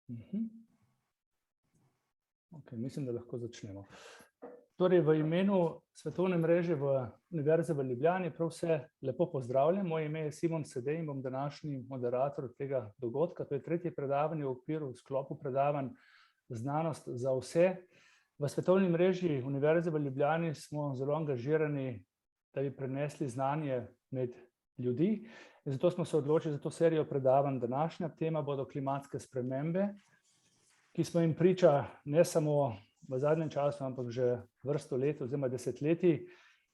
Okay, mislim, da lahko začnemo. Torej, v imenu Svetovne mreže Univerze v Ljubljani prav vse lepo pozdravljam. Moje ime je Simon Sedej in bom današnji moderator tega dogodka. To je tretje predavanje v okviru sklopu predavanj Znanost za vse. V Svetovni mreži Univerze v Ljubljani smo zelo angažirani, da bi prenesli znanje med ljudi. In zato smo se odločili za to serijo predavanj. Današnja tema bodo klimatske spremembe, ki smo jim priča ne samo v zadnjem času, ampak že vrsto let oziroma desetletij.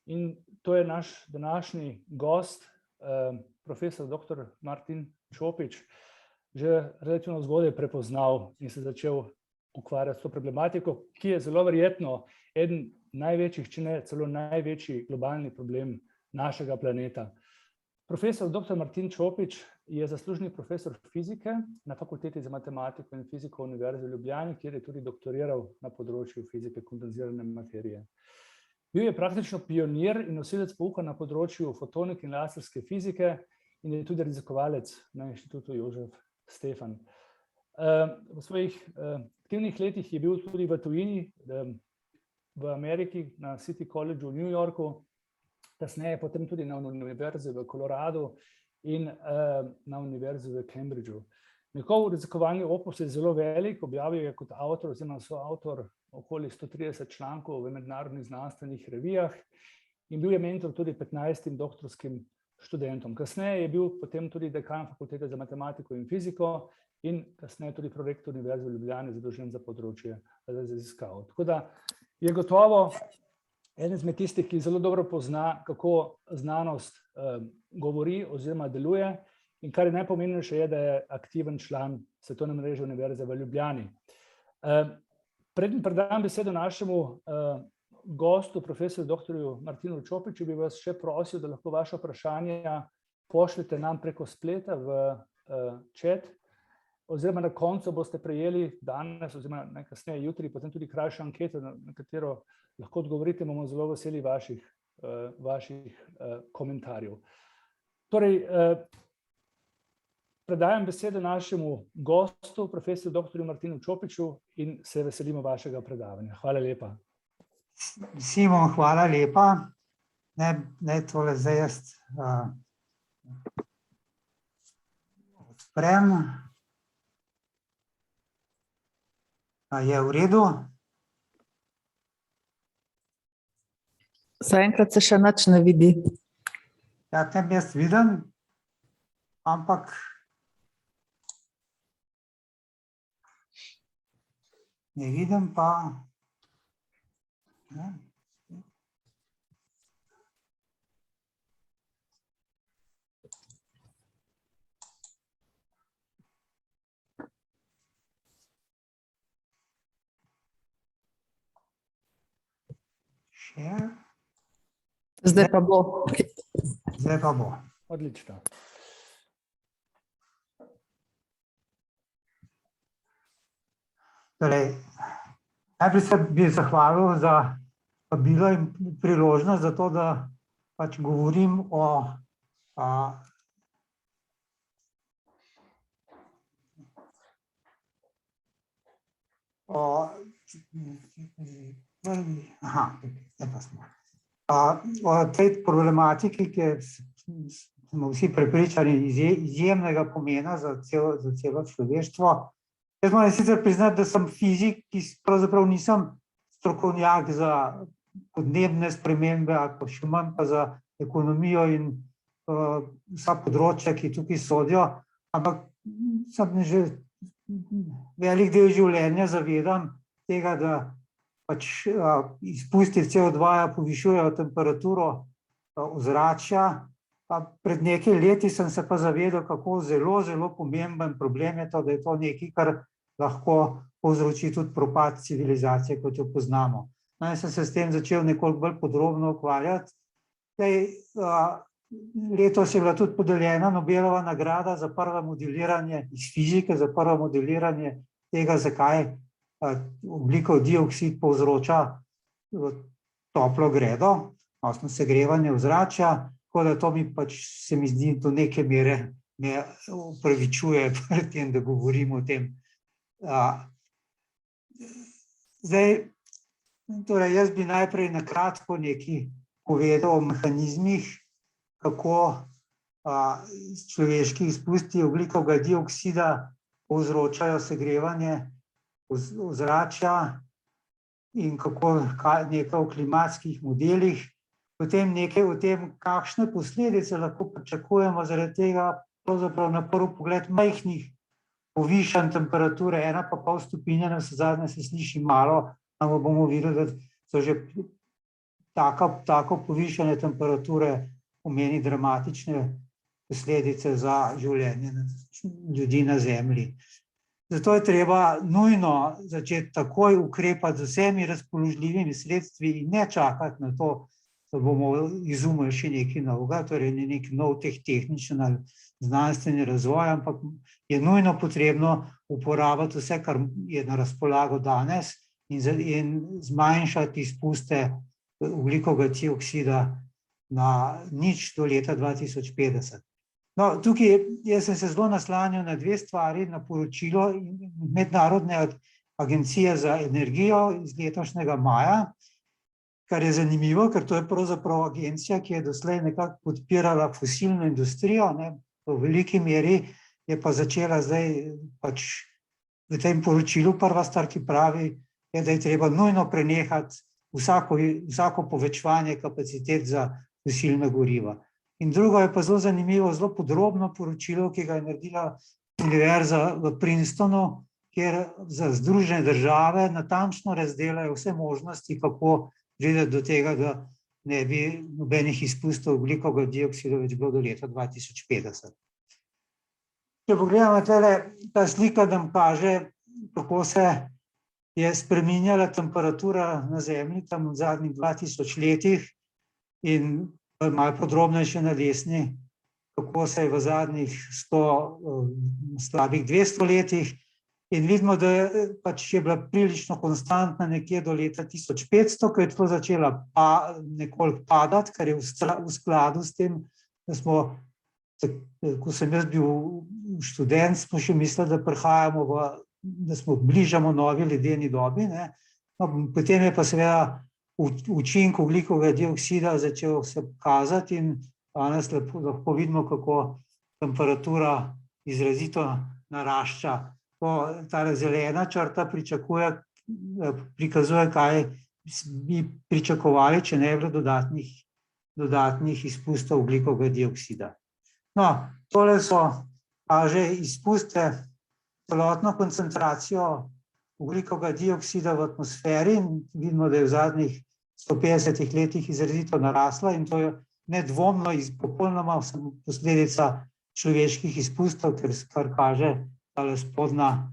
In to je naš današnji gost, profesor dr. Martin Čopič, že relativno zgodaj prepoznal in se začel ukvarjati s to problematiko, ki je zelo verjetno eden največjih, če ne celo največji globalni problem našega planeta. Profesor dr. Martin Čopič je zaslužni profesor fizike na Fakulteti za matematiko in fiziko Univerze v Ljubljani, kjer je tudi doktoriral na področju fizike kondenzirane materije. Bil je praktično pionir in nosilec pouka na področju fotonike in laserske fizike in je tudi raziskovalec na Inštitutu Jožef Stefan. V svojih aktivnih letih je bil tudi v tujini, v Ameriki, na City College v New Yorku, kasneje potem tudi na Univerzi v Coloradu in na Univerzi v Cambridgeu. Njegov raziskovalni opus je zelo velik, objavil je kot avtor oziroma soavtor okoli 130 člankov v mednarodnih znanstvenih revijah in bil je mentor tudi 15 doktorskim študentom. Kasneje je bil potem tudi dekan Fakultete za matematiko in fiziko in kasneje tudi prorektor Univerze v Ljubljani, zadolžen za področje raziskav. Tako da je gotovo eden izmed tistih, ki zelo dobro pozna, kako znanost govori oziroma deluje, in kar je najpomembnejše je, da je aktiven član Svetovne mreže Univerze v Ljubljani. Preden predam besedo našemu gostu, profesorju dr. Martinu Čopiču, bi vas še prosil, da lahko vaše vprašanja pošljete nam preko spleta v chat, oziroma na koncu boste prejeli danes oziroma najkasneje jutri potem tudi krajšo anketo, na katero lahko odgovorite, bomo zelo veseli vaših komentarjev. Torej, predajam besedo našemu gostu, profesorju dr. Martinu Čopiču, in se veselimo vašega predavanja. Hvala lepa. Simon, hvala lepa. Ne tole zdaj jaz odprem. Je v redu? Zaenkrat se še nič ne vidi. Ja, tem jaz vidim, ampak ne vidim pa. Zdaj pa bo. Zdaj pa bo. Odlično. Torej, najprej se bi zahvalil za vabilo in priložnost za to, da pač govorim o tej problematiki, ki smo vsi prepričani izjemnega pomena za celo človeštvo. Jaz moram sicer priznati, da sem fizik, ki pravzaprav nisem strokovnjak za podnebne spremembe, ali pa še manj pa za ekonomijo in vsa področja, ki tukaj sodijo, ampak sem že velik del življenja zavedam tega, da pač izpusti CO2 povišujejo temperaturo ozračja. Pred nekaj leti sem se pa zavedal, kako zelo, zelo pomemben problem je to, da je to nekaj, kar lahko povzroči tudi propad civilizacije, kot jo poznamo. Jaz sem se s tem začel nekoliko bolj podrobno ukvarjati. Letos je bila tudi podeljena Nobelova nagrada za prvo modeliranje iz fizike, za prvo modeliranje tega, zakaj ogljikov dioksid povzroča toplo gredo, odnosno segrevanje ozračja, tako da to mi pač se mi zdi do neke mere me upravičuje pred tem, da govorim o tem Zdaj, torej jaz bi najprej na kratko nekaj povedal o mehanizmih, kako človeški izpusti ogljikovega dioksida povzročajo segrevanje ozračja in kako nekaj o klimatskih modelih, potem nekaj o tem, kakšne posledice lahko pričakujemo zaradi tega pravzaprav na prvi pogled majhnih povišanj temperature, 1,5 stopinje, navsezadnje se sliši malo, ampak bomo videli, da so že tako povišanje temperature pomeni dramatične posledice za življenje ljudi na Zemlji. Zato je treba nujno začeti takoj ukrepati z vsemi razpoložljivimi sredstvi in ne čakati na to, da bomo izumili še nekaj novega, torej nek nov tehničen ali znanstveni razvoj, ampak je nujno potrebno uporabiti vse, kar je na razpolago danes in zmanjšati izpuste ogljikovega dioksida na 0 do leta 2050. No, tukaj jaz sem se zelo naslanjal na dve stvari, na poročilo Mednarodne agencije za energijo iz letošnjega maja, kar je zanimivo, ker to je pravzaprav agencija, ki je doslej nekako podpirala fosilno industrijo, v veliki meri je pa začela zdaj pač v tem poročilu prva stvar, ki pravi, je, da je treba nujno prenehati vsako povečevanje kapacitet za fosilna goriva. In drugo je pa zelo zanimivo, zelo podrobno poročilo, ki ga je naredila univerza v Princetonu, kjer za Združene države natančno razdelajo vse možnosti, kako priti do tega, da ne bi nobenih izpustov ogljikovega dioksida več bilo do leta 2050. Če pogledamo ta slika, nam kaže, kako se je spreminjala temperatura na Zemlji tam v zadnjih 2000 letih in malo podrobnejše na desni, kako se je v zadnjih slabih 200 letih in vidimo, da pač je bila prilično konstantna nekje do leta 1500, ko je to začela nekoliko padati, kar je v skladu s tem, da smo, ko sem jaz bil študent, smo še mislili, da prihajamo da smo bližamo novi ledeni dobi, potem je pa seveda učinek ogljikovega dioksida začel se kazati in danes lahko vidimo, kako temperatura izrazito narašča. Ta zelena črta prikazuje, kaj bi pričakovali, če ne bi bilo dodatnih izpustov ogljikovega dioksida. No, tole kaže izpuste, celotno koncentracijo ogljikovega dioksida v atmosferi in vidimo, da je v zadnjih 150 letih izrazito narasla in to je nedvomno popolnoma posledica človeških izpustov, kar kaže tale spodnja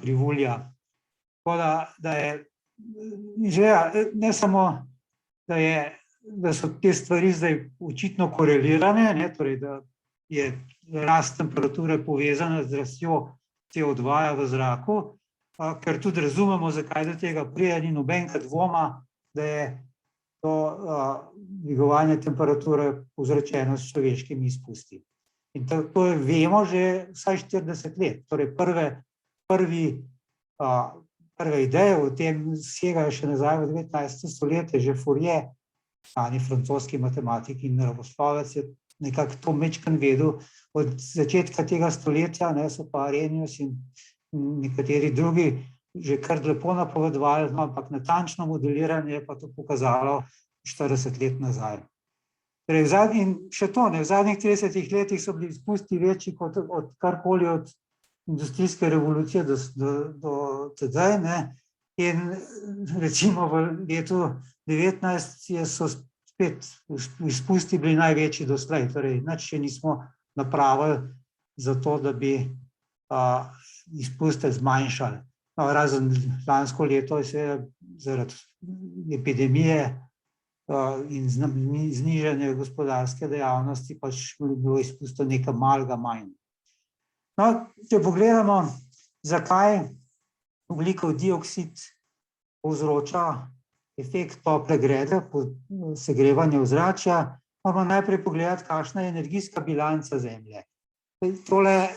krivulja. Tako da je ne samo, da so te stvari zdaj očitno korelirane, torej da je rast temperature povezana z rastjo CO2 v zraku, ker tudi razumemo, zakaj do tega pride, ni nobenega dvoma, da je to dvigovanje temperature povzročeno s človeškimi izpusti. In to vemo že vsaj 40 let. Torej prve ideje o tem segajo še nazaj v 19. stoletje, že Fourier, francoski matematik in naravoslovec, je nekako to majčkeno vedel od začetka tega stoletja, so pa Arrhenius in nekateri drugi že kar lepo napovedovali, ampak natančno modeliranje je pa to pokazalo 40 let nazaj. In še to, v zadnjih 30 letih so bili izpusti večji kot karkoli od industrijske revolucije do tedaj, in recimo v letu 19 so spet izpusti bili največji doslej, torej nič še nismo napravili za to, da bi izpuste zmanjšali. Razen lansko leto je se zaradi epidemije in znižanja gospodarske dejavnosti pač bilo izpustov nekaj malega manj. Če pogledamo, zakaj ogljikov dioksid povzroča efekt tople grede, segrevanje ozračja, moramo najprej pogledati, kakšna je energijska bilanca Zemlje. Tole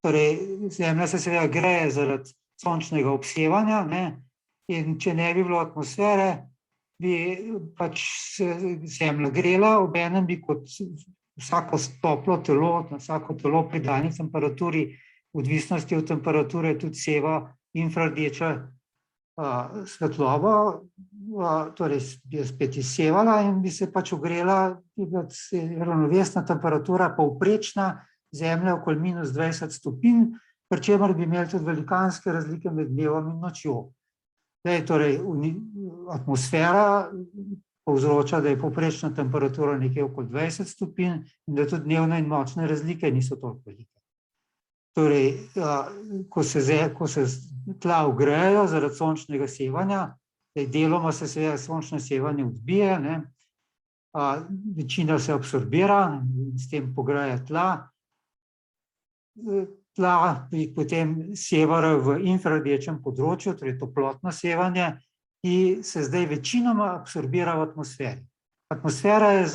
Torej, Zemlja se seveda greje zaradi sončnega obsevanja, ne, in če ne bi bilo atmosfere, bi pač se Zemlja grela, obenem bi kot vsako toplo telo, vsako telo pri dani temperaturi, v odvisnosti od temperature tudi seva infrardeča svetlobo, torej bi jo spet izsevala in bi se pač ogrela, bi bila ravnovesna temperatura, povprečna Zemlja okoli -20 stopinj, pri čemer bi imeli tudi velikanske razlike med dnevom in nočjo. Torej, atmosfera povzroča, da je povprečna temperatura nekje okoli 20 stopinj in da tudi dnevne in nočne razlike niso toliko velike. Torej, ko se tla ogrejejo zaradi sončnega sevanja, deloma se seveda sončno sevanje odbije, ne, večina se absorbira in s tem pogreje tla. Tla potem sevajo v infrardečem področju, torej toplotno sevanje, ki se zdaj večinoma absorbira v atmosferi. Atmosfera je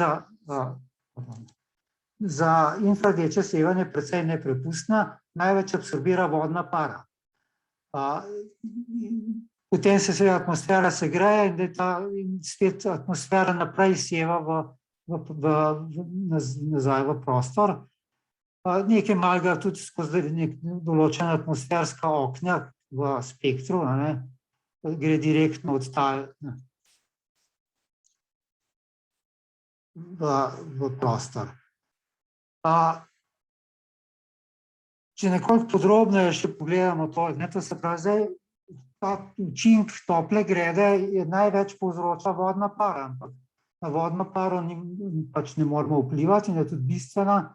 za infrardeče sevanje precej neprepustna, največ absorbira vodna para. Potem se seveda atmosfera segreje in spet atmosfera naprej seva nazaj v prostor. Nekaj malega tudi skozi določena atmosferska okna v spektru, gre direktno od tal v prostor. Če nekoliko podrobneje še pogledamo to, to se pravi zdaj, ta učinek tople grede je največ povzroča vodna para, ampak na vodno paro pač ne moramo vplivati in je tudi bistvena,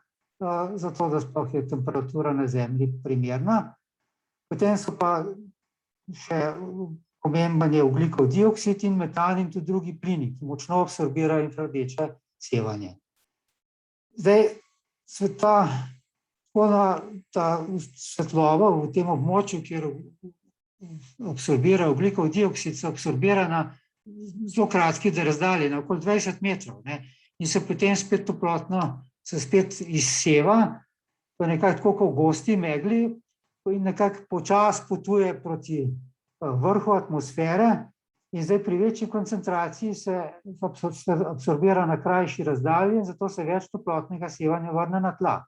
zato da sploh je temperatura na Zemlji primerna. Potem so pa še pomemben je ogljikov dioksid in metan in tudi drugi plini, ki močno absorbirajo infrardeče sevanje. Zdaj, ta svetloba v tem območju, kjer absorbira ogljikov dioksid, se absorbira na zelo kratki razdalji, na okoli 20 metrov, in se potem spet toplotno se spet izseva, to je nekako tako kot v gosti megli in nekako počasi potuje proti vrhu atmosfere in zdaj pri večji koncentraciji se absorbira na krajši razdalji in zato se več toplotnega sevanja vrne na tla.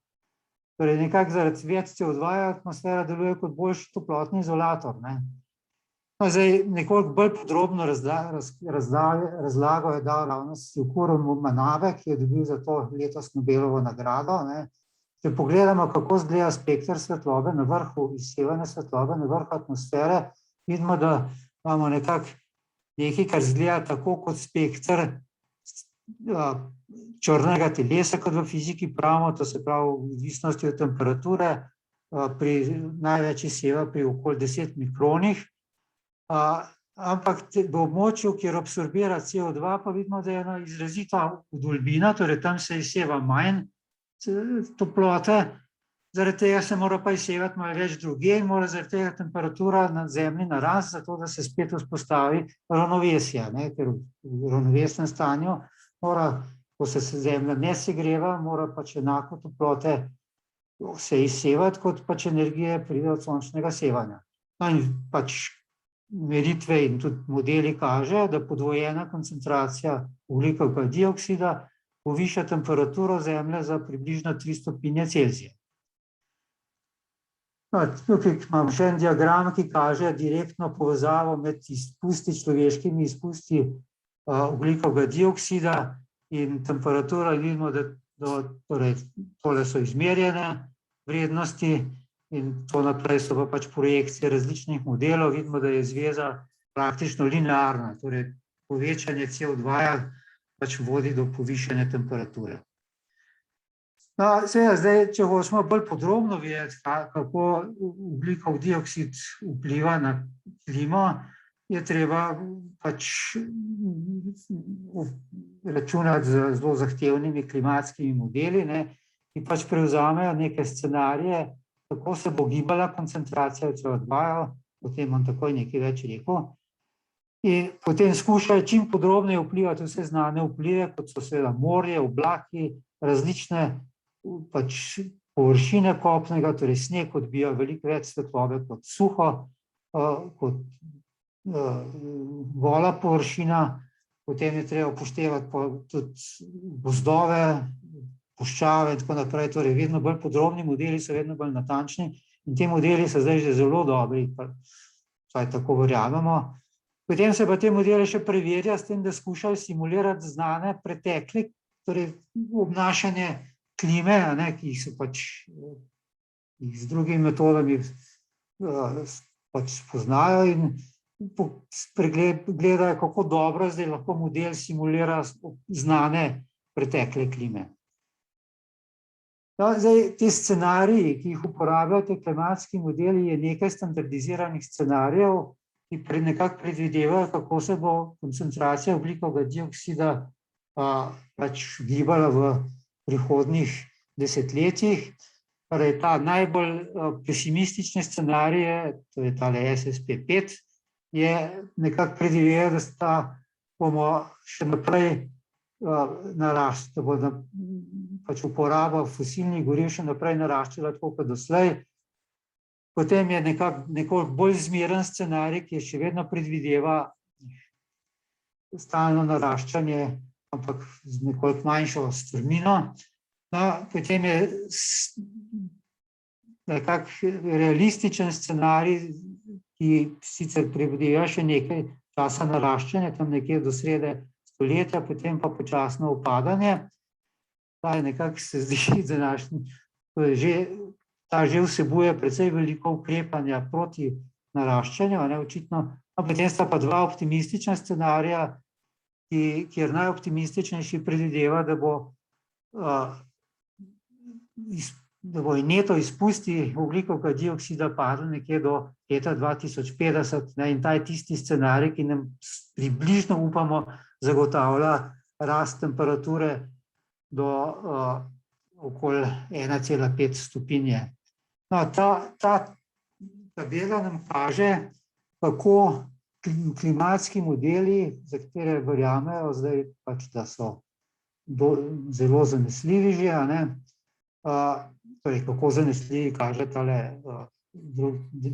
Torej nekako zaradi več CO2 atmosfera deluje kot boljši toplotni izolator. Zdaj nekoliko bolj podrobno razlago je dal ravno Sivkuro Manabe, ki je dobil za to letos Nobelovo nagrado. Če pogledamo, kako izgleda spekter svetlobe na vrhu, izsevanja svetlobe na vrhu atmosfere, vidimo, da imamo nekako nekaj, kar izgleda tako kot spekter črnega telesa, kot v fiziki pravimo, to se pravi v odvisnosti od temperature, pri največ izseva pri okoli 10 mikronih. Ampak v območju, kjer absorbira CO2, pa vidimo, da je ena izrazita vdolbina, torej tam se izseva manj toplote, zaradi tega se mora pa izsevati malo več drugje in mora zaradi tega temperatura na Zemlji narasti, zato da se spet vzpostavi ravnovesje, ker v ravnovesnem stanju mora, ko se Zemlja ne segreva, mora pač enako toplote se izsevati, kot pač energije pride od sončnega sevanja. In pač meritve in tudi modeli kažejo, da podvojena koncentracija ogljikovega dioksida poviša temperaturo Zemlje za približno 3 stopinje Celzija. Tukaj imam še en diagram, ki kaže direktno povezavo med izpusti, človeškimi izpusti ogljikovega dioksida in temperatura. Vidimo, da tole so izmerjene vrednosti in to naprej so pa pač projekcije različnih modelov. Vidimo, da je zveza praktično linearna, torej povečanje CO2 pač vodi do povišanja temperature. Seveda, zdaj, če hočemo bolj podrobno vedeti, kako ogljikov dioksid vpliva na klimo, je treba pač računati z zelo zahtevnimi klimatskimi modeli, ki pač prevzamejo neke scenarije, kako se bo gibala koncentracija CO2, potem bom takoj nekaj več rekel, in potem skušajo čim podrobneje vplivati vse znane vplive, kot so seveda morje, oblaki, različne pač površine kopnega, torej sneg odbija veliko več svetlobe kot suho, kot gola površina. Potem je treba upoštevati tudi gozdove, puščave in tako naprej, torej vedno bolj podrobni modeli so vedno bolj natančni in ti modeli so zdaj že zelo dobri, vsaj tako verjamemo. Potem se pa te modele še preverja s tem, da skušajo simulirati znane pretekle, torej obnašanje klime, ki jih so pač z drugimi metodami pač spoznajo in gledajo, kako dobro zdaj lahko model simulira znane pretekle klime. Zdaj, ti scenariji, ki jih uporabljajo te klimatski modeli, je nekaj standardiziranih scenarijev, ki nekako predvidevajo, kako se bo koncentracija ogljikovega dioksida pač gibala v prihodnjih desetletjih. Torej, ta najbolj pesimistične scenarije, to je tale SSP5, je nekako predvideva, da bomo še naprej naraščali, da bo pač uporaba fosilnih goriv še naprej naraščala tako kot doslej. Potem je nekoliko bolj zmeren scenarij, ki še vedno predvideva stalno naraščanje, ampak z nekoliko manjšo strmino. Potem je nekako realističen scenarij, ki sicer predvideva še nekaj časa naraščanja, tam nekje do srede stoletja, potem pa počasno upadanje. Ta je nekako se zdi današnji, ta že vsebuje precej veliko ukrepanja proti naraščanju, očitno. Potem sta pa dva optimistična scenarija, kjer najoptimističnejši predvideva, da bo neto izpusti ogljikovega dioksida padlo nekje do leta 2050, in ta je tisti scenarij, ki nam približno upamo zagotavlja rast temperature do okoli 1,5 stopinje. Ta tabela nam kaže, kako klimatski modeli, za katere verjamejo zdaj pač, da so zelo zanesljivi že, torej kako zanesljivi kaže tale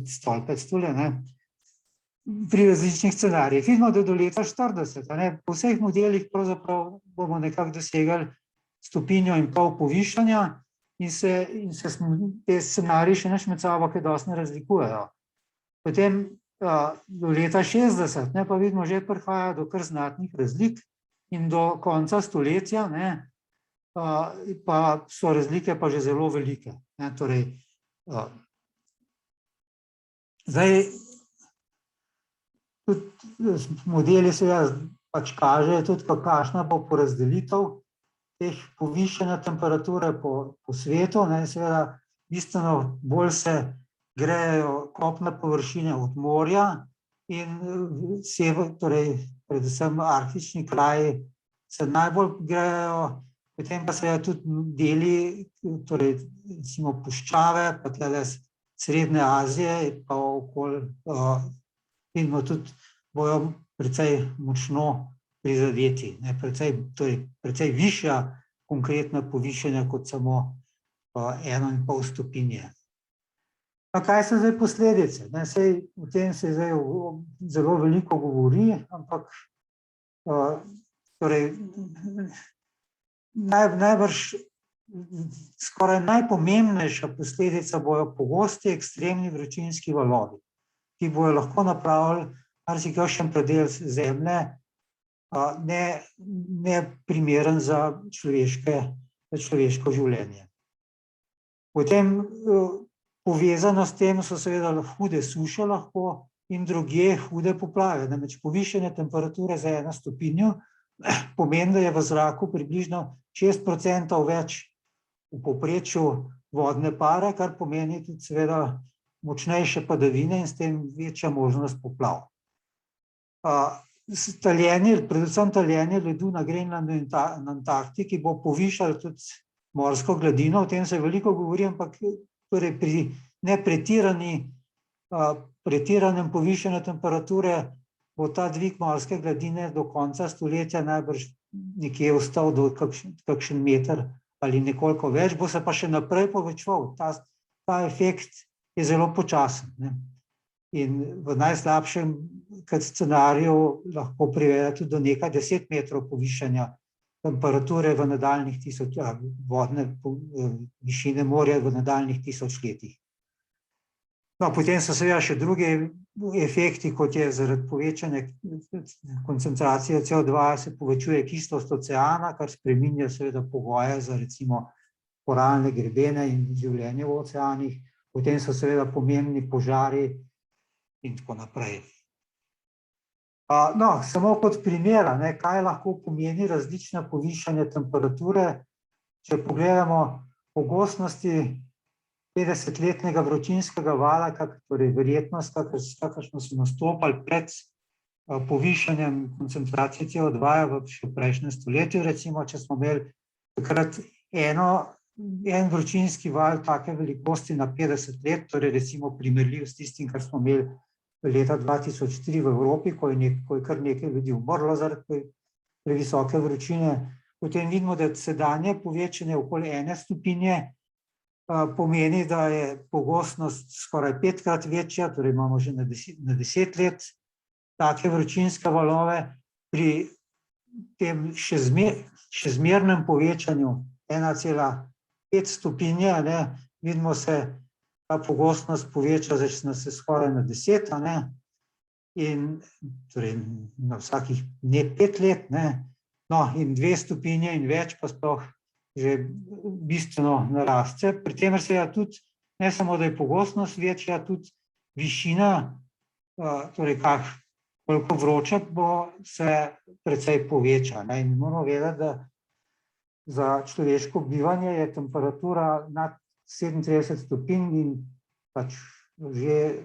stolpec tule, pri različnih scenarijih. Vidimo, da do leta 40, po vseh modelih pravzaprav bomo nekako dosegali 1,5 stopinje povišanja in se te scenariji še nič med sabo kaj dosti ne razlikujejo. Potem do leta 60, pa vidimo, že prihaja do kar znatnih razlik in do konca stoletja pa so razlike pa že zelo velike. Torej, zdaj, tudi modeli seveda pač kažejo tudi, kakšna bo porazdelitev teh povišanja temperature po svetu. Seveda, bistveno bolj se grejejo kopne površine od morja in torej predvsem arktični kraji se najbolj grejejo, potem pa seveda tudi deli, torej recimo puščave, pa tele Srednje Azije pa okoli, vidimo tudi, bojo precej močno prizadeti, precej višja konkretna povišanja kot samo 1,5 stopinje. Kaj so zdaj posledice? O tem se zdaj zelo veliko govori, ampak torej najbrž skoraj najpomembnejša posledica bojo pogosti ekstremni vročinski valovi, ki bojo lahko napravili marsikakšen predel zemlje neprimeren za človeško življenje. Potem povezano s tem so seveda hude suše lahko in drugje hude poplave. Namreč povišanje temperature za 1 stopinjo pomeni, da je v zraku približno 6% več v povprečju vodne pare, kar pomeni tudi seveda močnejše padavine in s tem večja možnost poplav. Predvsem taljenje ledu na Grenlandu in na Antarktiki bo povišalo tudi morsko gladino, o tem se veliko govori, ampak pri pretiranem povišanju temperature bo ta dvig morske gladine do konca stoletja najbrž nekje ostal do kakšen meter ali nekoliko več, bo se pa še naprej povečeval. Ta efekt je zelo počasen, ne. In v najslabšem scenariju lahko privede tudi do nekaj 10 metrov povišanja temperature v nadaljnjih vodne višine morja v nadaljnjih 1000 letih. No, potem so seveda še drugi efekti, kot je zaradi povečanja koncentracije CO2 se povečuje kislost oceana, kar spreminja seveda pogoje za recimo koralne grebene in življenje v oceanih. Potem so seveda pomembni požari in tako naprej. No, samo kot primera, ne, kaj lahko pomeni različna povišanja temperature, če pogledamo pogostnosti 50-letnega vročinskega vala, torej verjetnost, kakršno so nastopali pred povišanjem koncentracije CO2 v prejšnjem stoletju, recimo, če smo imeli takrat en vročinski val take velikosti na 50 let, torej recimo primerljiv s tistim, kar smo imeli leta 2003 v Evropi, ko je kar nekaj ljudi umrlo zaradi previsoke vročine, potem vidimo, da sedanje povečanje okoli 1 stopinje pomeni, da je pogostnost skoraj 5-krat večja, torej imamo že na 10 let take vročinske valove. Pri tem še zmernem povečanju 1,5 stopinje, vidimo se, ta pogostnost poveča se skoraj na 10, in torej na vsakih 5 let, no in 2 stopinje in več pa sploh že bistveno naraste. Pri tem se tudi, ne samo, da je pogostnost večja, tudi višina, torej koliko vroče bo, se precej poveča. In moramo vedeti, da za človeško bivanje je temperatura nad 37 stopinj in pač že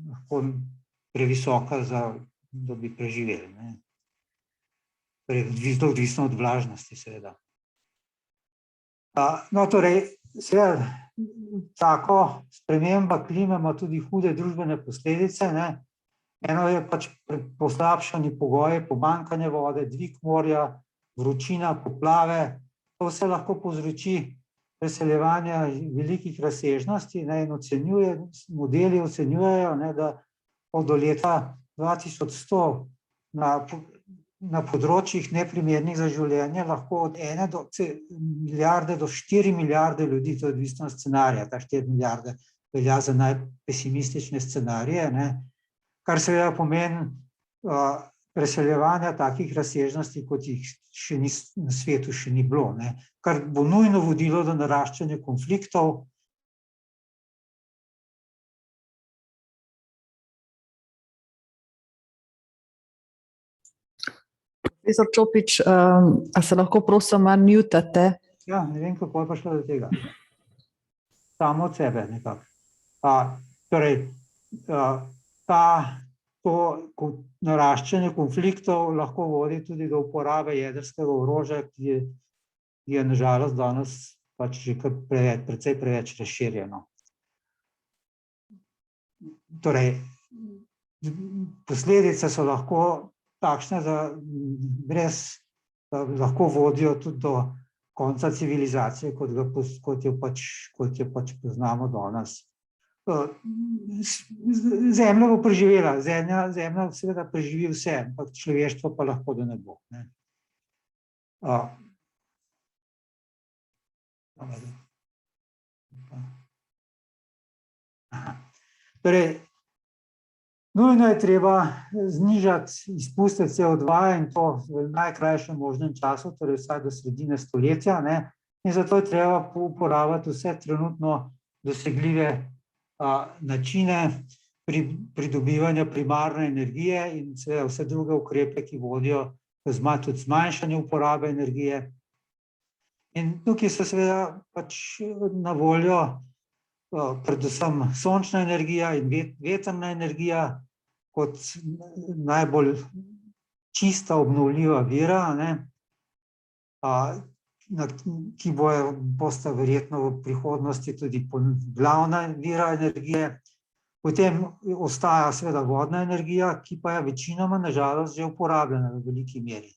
lahko previsoka, da bi preživeli. Torej, odvisno od vlažnosti, seveda. No, torej, seveda, tako sprememba klime ima tudi hude družbene posledice. Eno je pač poslabšani pogoji, pomanjkanje vode, dvig morja, vročina, poplave. To vse lahko povzroči preseljevanje velikih razsežnosti in modeli ocenjujejo, da do leta 2100 na področjih neprimernih za življenje lahko od 1 milijarde do 4 milijarde ljudi, to je odvisno od scenarija, ta 4 milijarde velja za najpesimistične scenarije, kar seveda pomeni preseljevanja takih razsežnosti, kot jih na svetu še ni bilo, kar bo nujno vodilo do naraščanja konfliktov. Profesor Čopič, a se lahko prosim unmutate? Ja, ne vem, kako je pa šlo do tega. Samo od sebe nekako. Torej, to naraščanje konfliktov lahko vodi tudi do uporabe jedrskega orožja, ki je nažalost danes pač že precej preveč razširjeno. Torej, posledice so lahko takšne, da lahko vodijo tudi do konca civilizacije, kot jo pač poznamo danes. Zemlja bo preživela, Zemlja seveda preživi vse, ampak človeštvo pa lahko, da ne bo. Torej, nujno je treba znižati izpuste CO2 in to v najkrajšem možnem času, torej vsaj do sredine stoletja, in zato je treba uporabljati vse trenutno dosegljive načine pridobivanja primarne energije in vse druge ukrepe, ki vodijo tudi zmanjšanje uporabe energije. In tukaj so seveda pač na voljo predvsem sončna energija in vetrna energija kot najbolj čista obnovljiva vira, ki bosta verjetno v prihodnosti tudi glavna vira energije. Potem ostaja seveda vodna energija, ki pa je večinoma nažalost že uporabljena v veliki meri.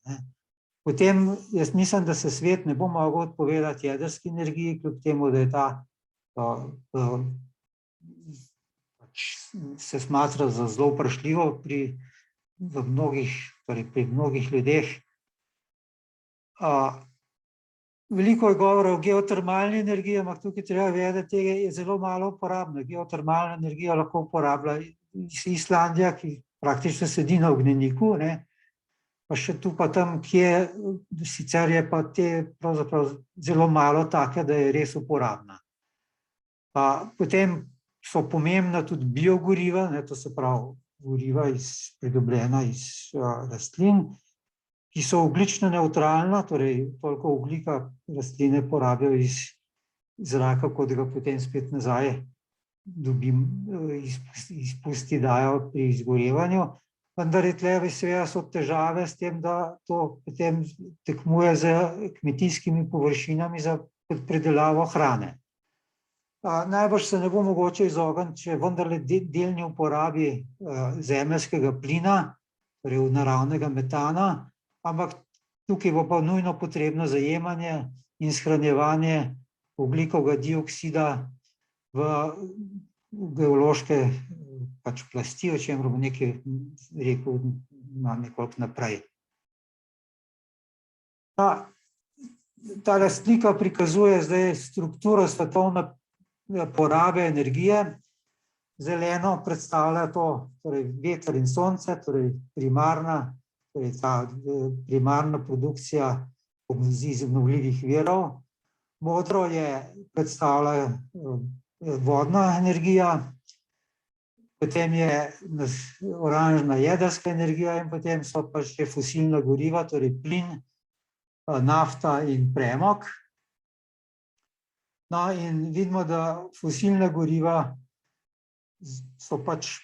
Potem jaz mislim, da se svet ne bo mogel odpovedati jedrski energiji, kljub temu, da je ta se smatra za zelo vprašljivo pri mnogih ljudeh. Veliko je govora o geotermalni energiji, ampak tukaj treba vedeti, da je zelo malo uporabna. Geotermalna energija lahko uporablja Islandija, ki praktično sedi na ognjeniku, pa še tu pa tam, kje sicer je pa te pravzaprav zelo malo take, da je res uporabna. Potem so pomembna tudi biogoriva, to se pravi goriva pridobljena iz rastlin, ki so ogljično nevtralna, torej toliko ogljika rastline porabijo iz zraka, kot ga potem spet nazaj izpusti dajo pri izgorevanju. Vendar je tle seveda so težave s tem, da to potem tekmuje z kmetijskimi površinami za predelavo hrane. Najbrž se ne bo mogoče izogniti, če vendarle delni uporabi zemeljskega plina, torej naravnega metana, ampak tukaj bo pa nujno potrebno zajemanje in shranjevanje ogljikovega dioksida v geološke plasti, o čemer bom nekaj rekel nekoliko naprej. Ta slika prikazuje zdaj strukturo svetovne porabe energije. Zeleno predstavlja to, torej veter in sonce, torej primarna produkcija iz obnovljivih virov. Modro predstavlja vodna energija, potem je oranžna jedrska energija in potem so pa še fosilna goriva, torej plin, nafta in premog. No, in vidimo, da fosilna goriva so pač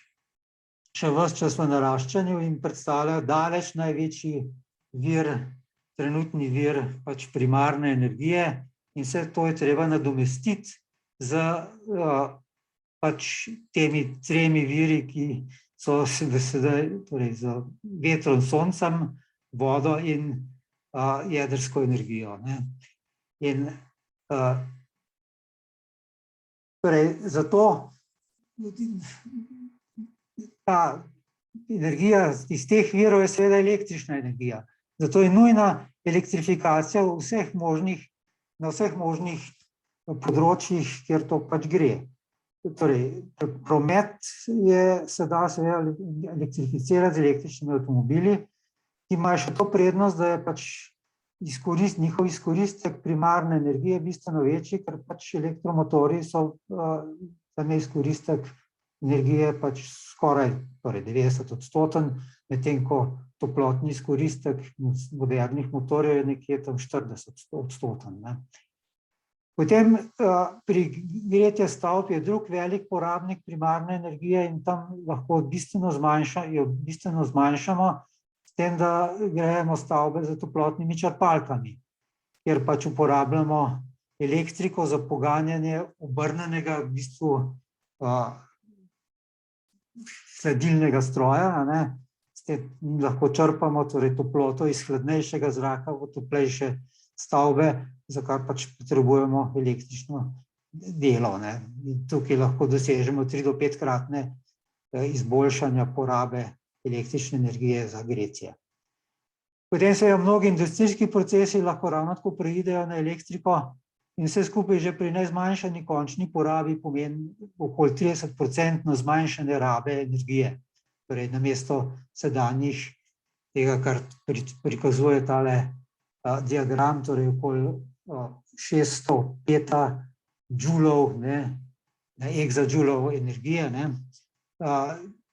še ves čas v naraščanju in predstavljajo daleč največji vir, trenutni vir pač primarne energije, in vse to je treba nadomestiti z pač temi tremi viri, ki so sedaj, torej z vetrom, soncem, vodo in jedrsko energijo. In torej zato ta energija iz teh virov je seveda električna energija. Zato je nujna elektrifikacija na vseh možnih področjih, kjer to pač gre. Torej, promet se da seveda elektrificirati z električnimi avtomobili, ki imajo še to prednost, da je pač njihov izkoristek primarne energije bistveno večji, ker pač elektromotorji so tam je izkoristek energije pač skoraj 90%, medtem ko toplotni izkoristek modernih motorjev je nekje tam 40%. Potem pri gretje stavb je drug velik porabnik primarne energije in tam lahko bistveno zmanjšamo s tem, da grejemo stavbe z toplotnimi črpalkami, kjer pač uporabljamo elektriko za poganjanje obrnenega v bistvu hladilnega stroja, s tem lahko črpamo torej toploto iz hladnejšega zraka v toplejše stavbe, za kar pač potrebujemo električno delo. Tukaj lahko dosežemo 3 do 5-kratne izboljšanja porabe električne energije za gretje. Potem se mnogi industrijski procesi lahko ravno tako preidejo na elektriko in vse skupaj že pri nezmanjšani končni porabi pomeni okoli 30% zmanjšanje rabe energije. Torej namesto sedanjih tega, kar prikazuje tale diagram, torej okoli 600 petadžulov, exadžulov energije,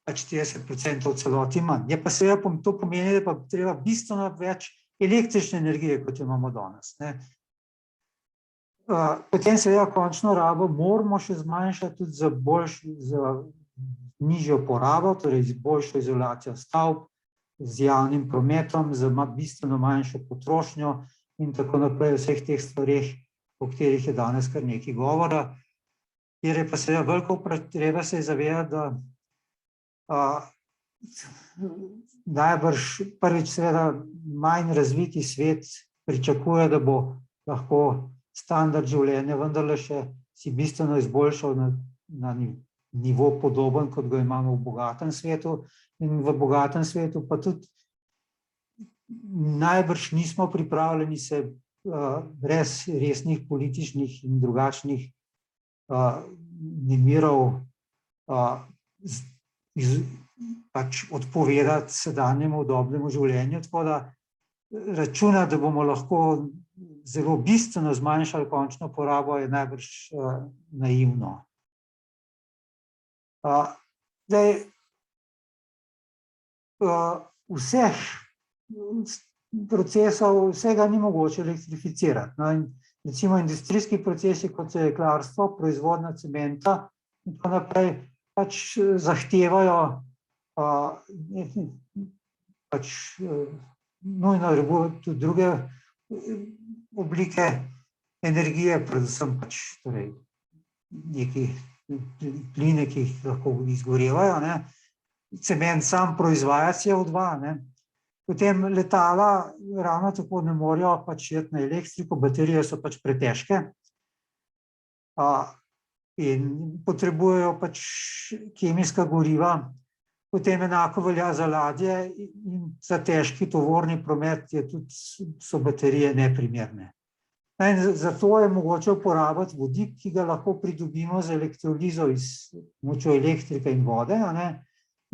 pač 30% v celoti manj. Je pa seveda to pomeni, da pa treba bistveno več električne energije, kot jo imamo danes. Potem seveda končno rabo moramo še zmanjšati tudi za nižjo porabo, torej z boljšo izolacijo stavb, z javnim prometom, z bistveno manjšo potrošnjo in tako naprej, vseh teh stvareh, o katerih je danes kar nekaj govora, kjer je pa seveda veliko treba se zavedati, da najbrž prvič seveda manj razviti svet pričakuje, da bo lahko standard življenja vendarle še si bistveno izboljšal na nivo podoben, kot ga imamo v bogatem svetu. In v bogatem svetu pa tudi najbrž nismo pripravljeni se brez resnih političnih in drugačnih nemirov pač odpovedati sedanjemu udobnemu življenju, tako da računa, da bomo lahko zelo bistveno zmanjšali končno porabo, je najbrž naivno. Zdaj, vseh procesov, vsega ni mogoče elektrificirati. No, in recimo industrijski procesi, kot je jeklarstvo, proizvodnja cementa in tako naprej, pač zahtevajo pač nujno tudi druge oblike energije, predvsem pač torej neki pline, ki jih lahko izgorevajo, ne. Cement sam proizvaja CO2, ne. Potem letala ravno tako ne morejo pač iti na elektriko, baterije so pač pretežke in potrebujejo pač kemijska goriva. Potem enako velja za ladje in za težki tovorni promet so baterije neprimerne. In zato je mogoče uporabiti vodik, ki ga lahko pridobimo z elektrolizo s pomočjo elektrike in vode, ne.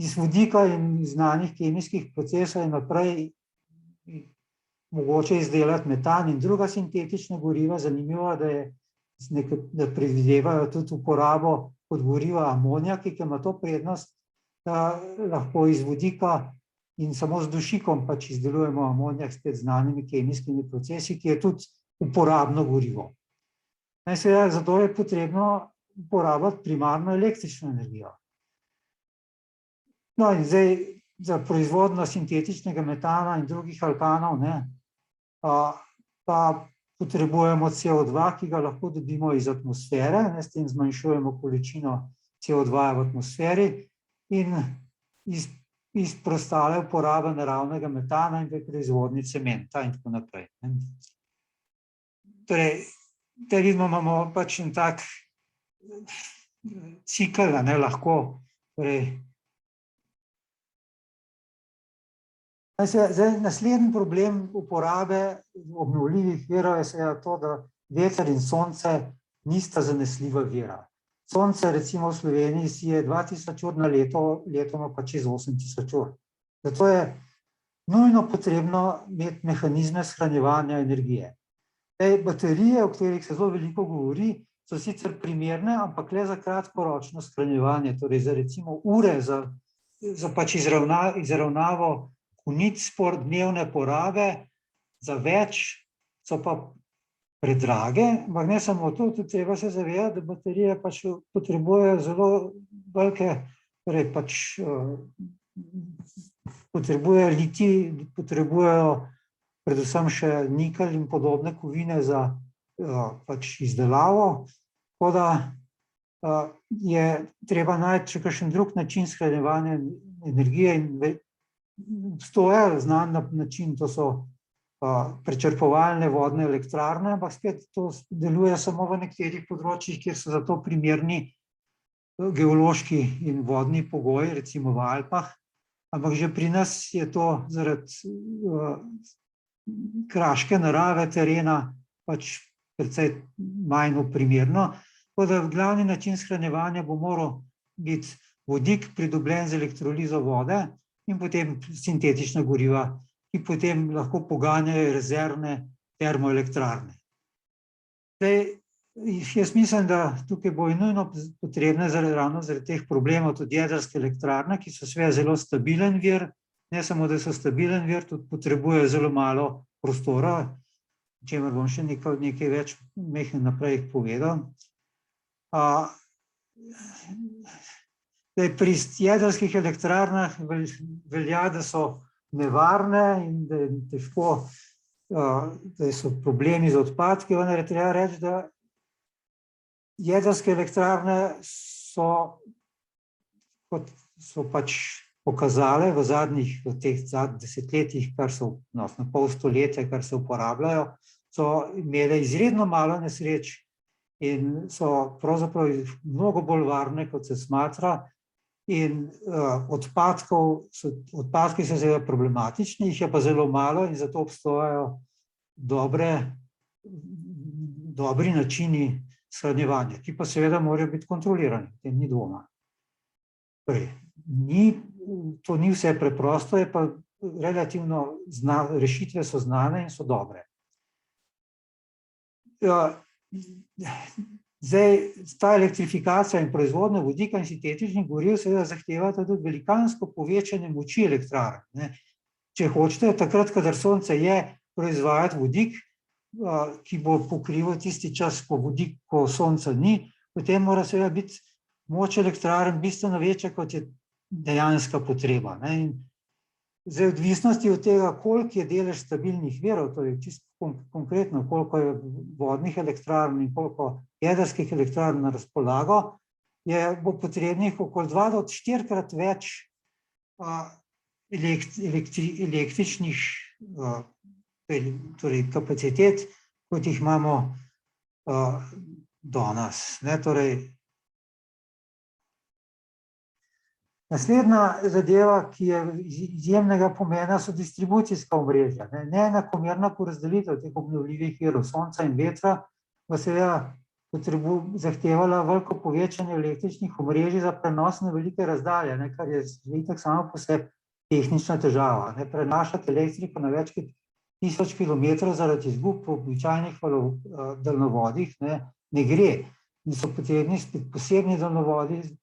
Iz vodika in znanih kemijskih procesov je naprej mogoče izdelati metan in druga sintetična goriva. Zanimivo, da predvidevajo tudi uporabo kot goriva amonijak, ki ima to prednost, da lahko iz vodika in samo z dušikom pač izdelujemo amonijak spet znanimi kemijskimi procesi, ki je tudi uporabno gorivo. Seveda, zato je potrebno uporabiti primarno električno energijo. No, in zdaj za proizvodnjo sintetičnega metana in drugih alkanov, ne, pa potrebujemo CO2, ki ga lahko dobimo iz atmosfere, ne, s tem zmanjšujemo količino CO2 v atmosferi in iz preostale uporabe naravnega metana in v proizvodnji cementa in tako naprej. Torej, te vidimo, imamo pač en tak cikel, ne, lahko, torej, zdaj, naslednji problem uporabe obnovljivih virov je seveda to, da veter in sonce nista zanesljiva vira. Sonce recimo v Sloveniji sije 2000 ur na leto, letoma pa čez 8000 ur. Zato je nujno potrebno imeti mehanizme shranjevanja energije. Baterije, o katerih se zelo veliko govori, so sicer primerne, ampak le za kratkoročno shranjevanje, torej za recimo ure, za pač izravnavo konic dnevne porabe, za več so pa predrage, ampak ne samo to, tudi treba se zavedati, da baterije pač potrebujejo zelo velike, torej pač potrebujejo litij, potrebujejo predvsem še nikelj in podobne kovine za pač izdelavo, tako da je treba najti še kakšen drug način shranjevanja energije in obstoja znan način, to so prečrpovalne vodne elektrarne, ampak spet to deluje samo v nekaterih področjih, kjer so za to primerni geološki in vodni pogoji, recimo v Alpah, ampak že pri nas je to zaradi kraške narave terena pač precej manj primerno, tako da glavni način shranjevanja bo moral biti vodik pridobljen z elektrolizo vode in potem sintetična goriva, ki potem lahko poganjajo rezervne termoelektrarne. Jaz mislim, da tukaj bo nujno potrebne ravno zaradi teh problemov tudi jedrske elektrarne, ki so seveda zelo stabilen vir, ne samo, da so stabilen vir, tudi potrebujejo zelo malo prostora, o čemer bom še nekaj več naprej povedal. Pri jedrskih elektrarnah velja, da so nevarne in da je težko, da so problemi z odpadki, vendar je treba reči, da jedrske elektrarne so pač pokazale v teh zadnjih desetletjih, na pol stoletja, kar se uporabljajo, so imele izredno malo nesreč in so pravzaprav mnogo bolj varne, kot se smatra. In odpadki so seveda problematični, jih je pa zelo malo in zato obstajajo dobri načini shranjevanja, ki pa seveda morajo biti kontrolirani, v tem ni dvoma. To ni vse preprosto, je pa relativno rešitve so znane in so dobre. Zdaj, ta elektrifikacija in proizvodnja vodika in sintetičnih goriv seveda zahtevata tudi velikansko povečanje moči elektrarn. Če hočete, takrat, kadar sonce je, proizvajati vodik, ki bo pokrival tisti čas, ko sonca ni, potem mora seveda biti moč elektrarn bistveno večja, kot je dejanska potreba. Zdaj, v odvisnosti od tega, koliko je delež stabilnih virov, torej čisto konkretno, koliko je vodnih elektrarn in koliko jedrskih elektrarn na razpolago, bo potrebnih okoli 2 do 4-krat več električnih kapacitet, kot jih imamo danes. Naslednja zadeva, ki je izjemnega pomena, so distribucijska omrežja. Neenakomerna porazdelitev teh obnovljivih virov sonca in vetra bo seveda zahtevala veliko povečanje električnih omrežij za prenos na velike razdalje, kar je itak samo po sebi tehnična težava. Prenašati elektriko na več kot 1000 kilometrov zaradi izgub po običajnih daljnovodih ne gre. In so potrebni posebni daljnovodi,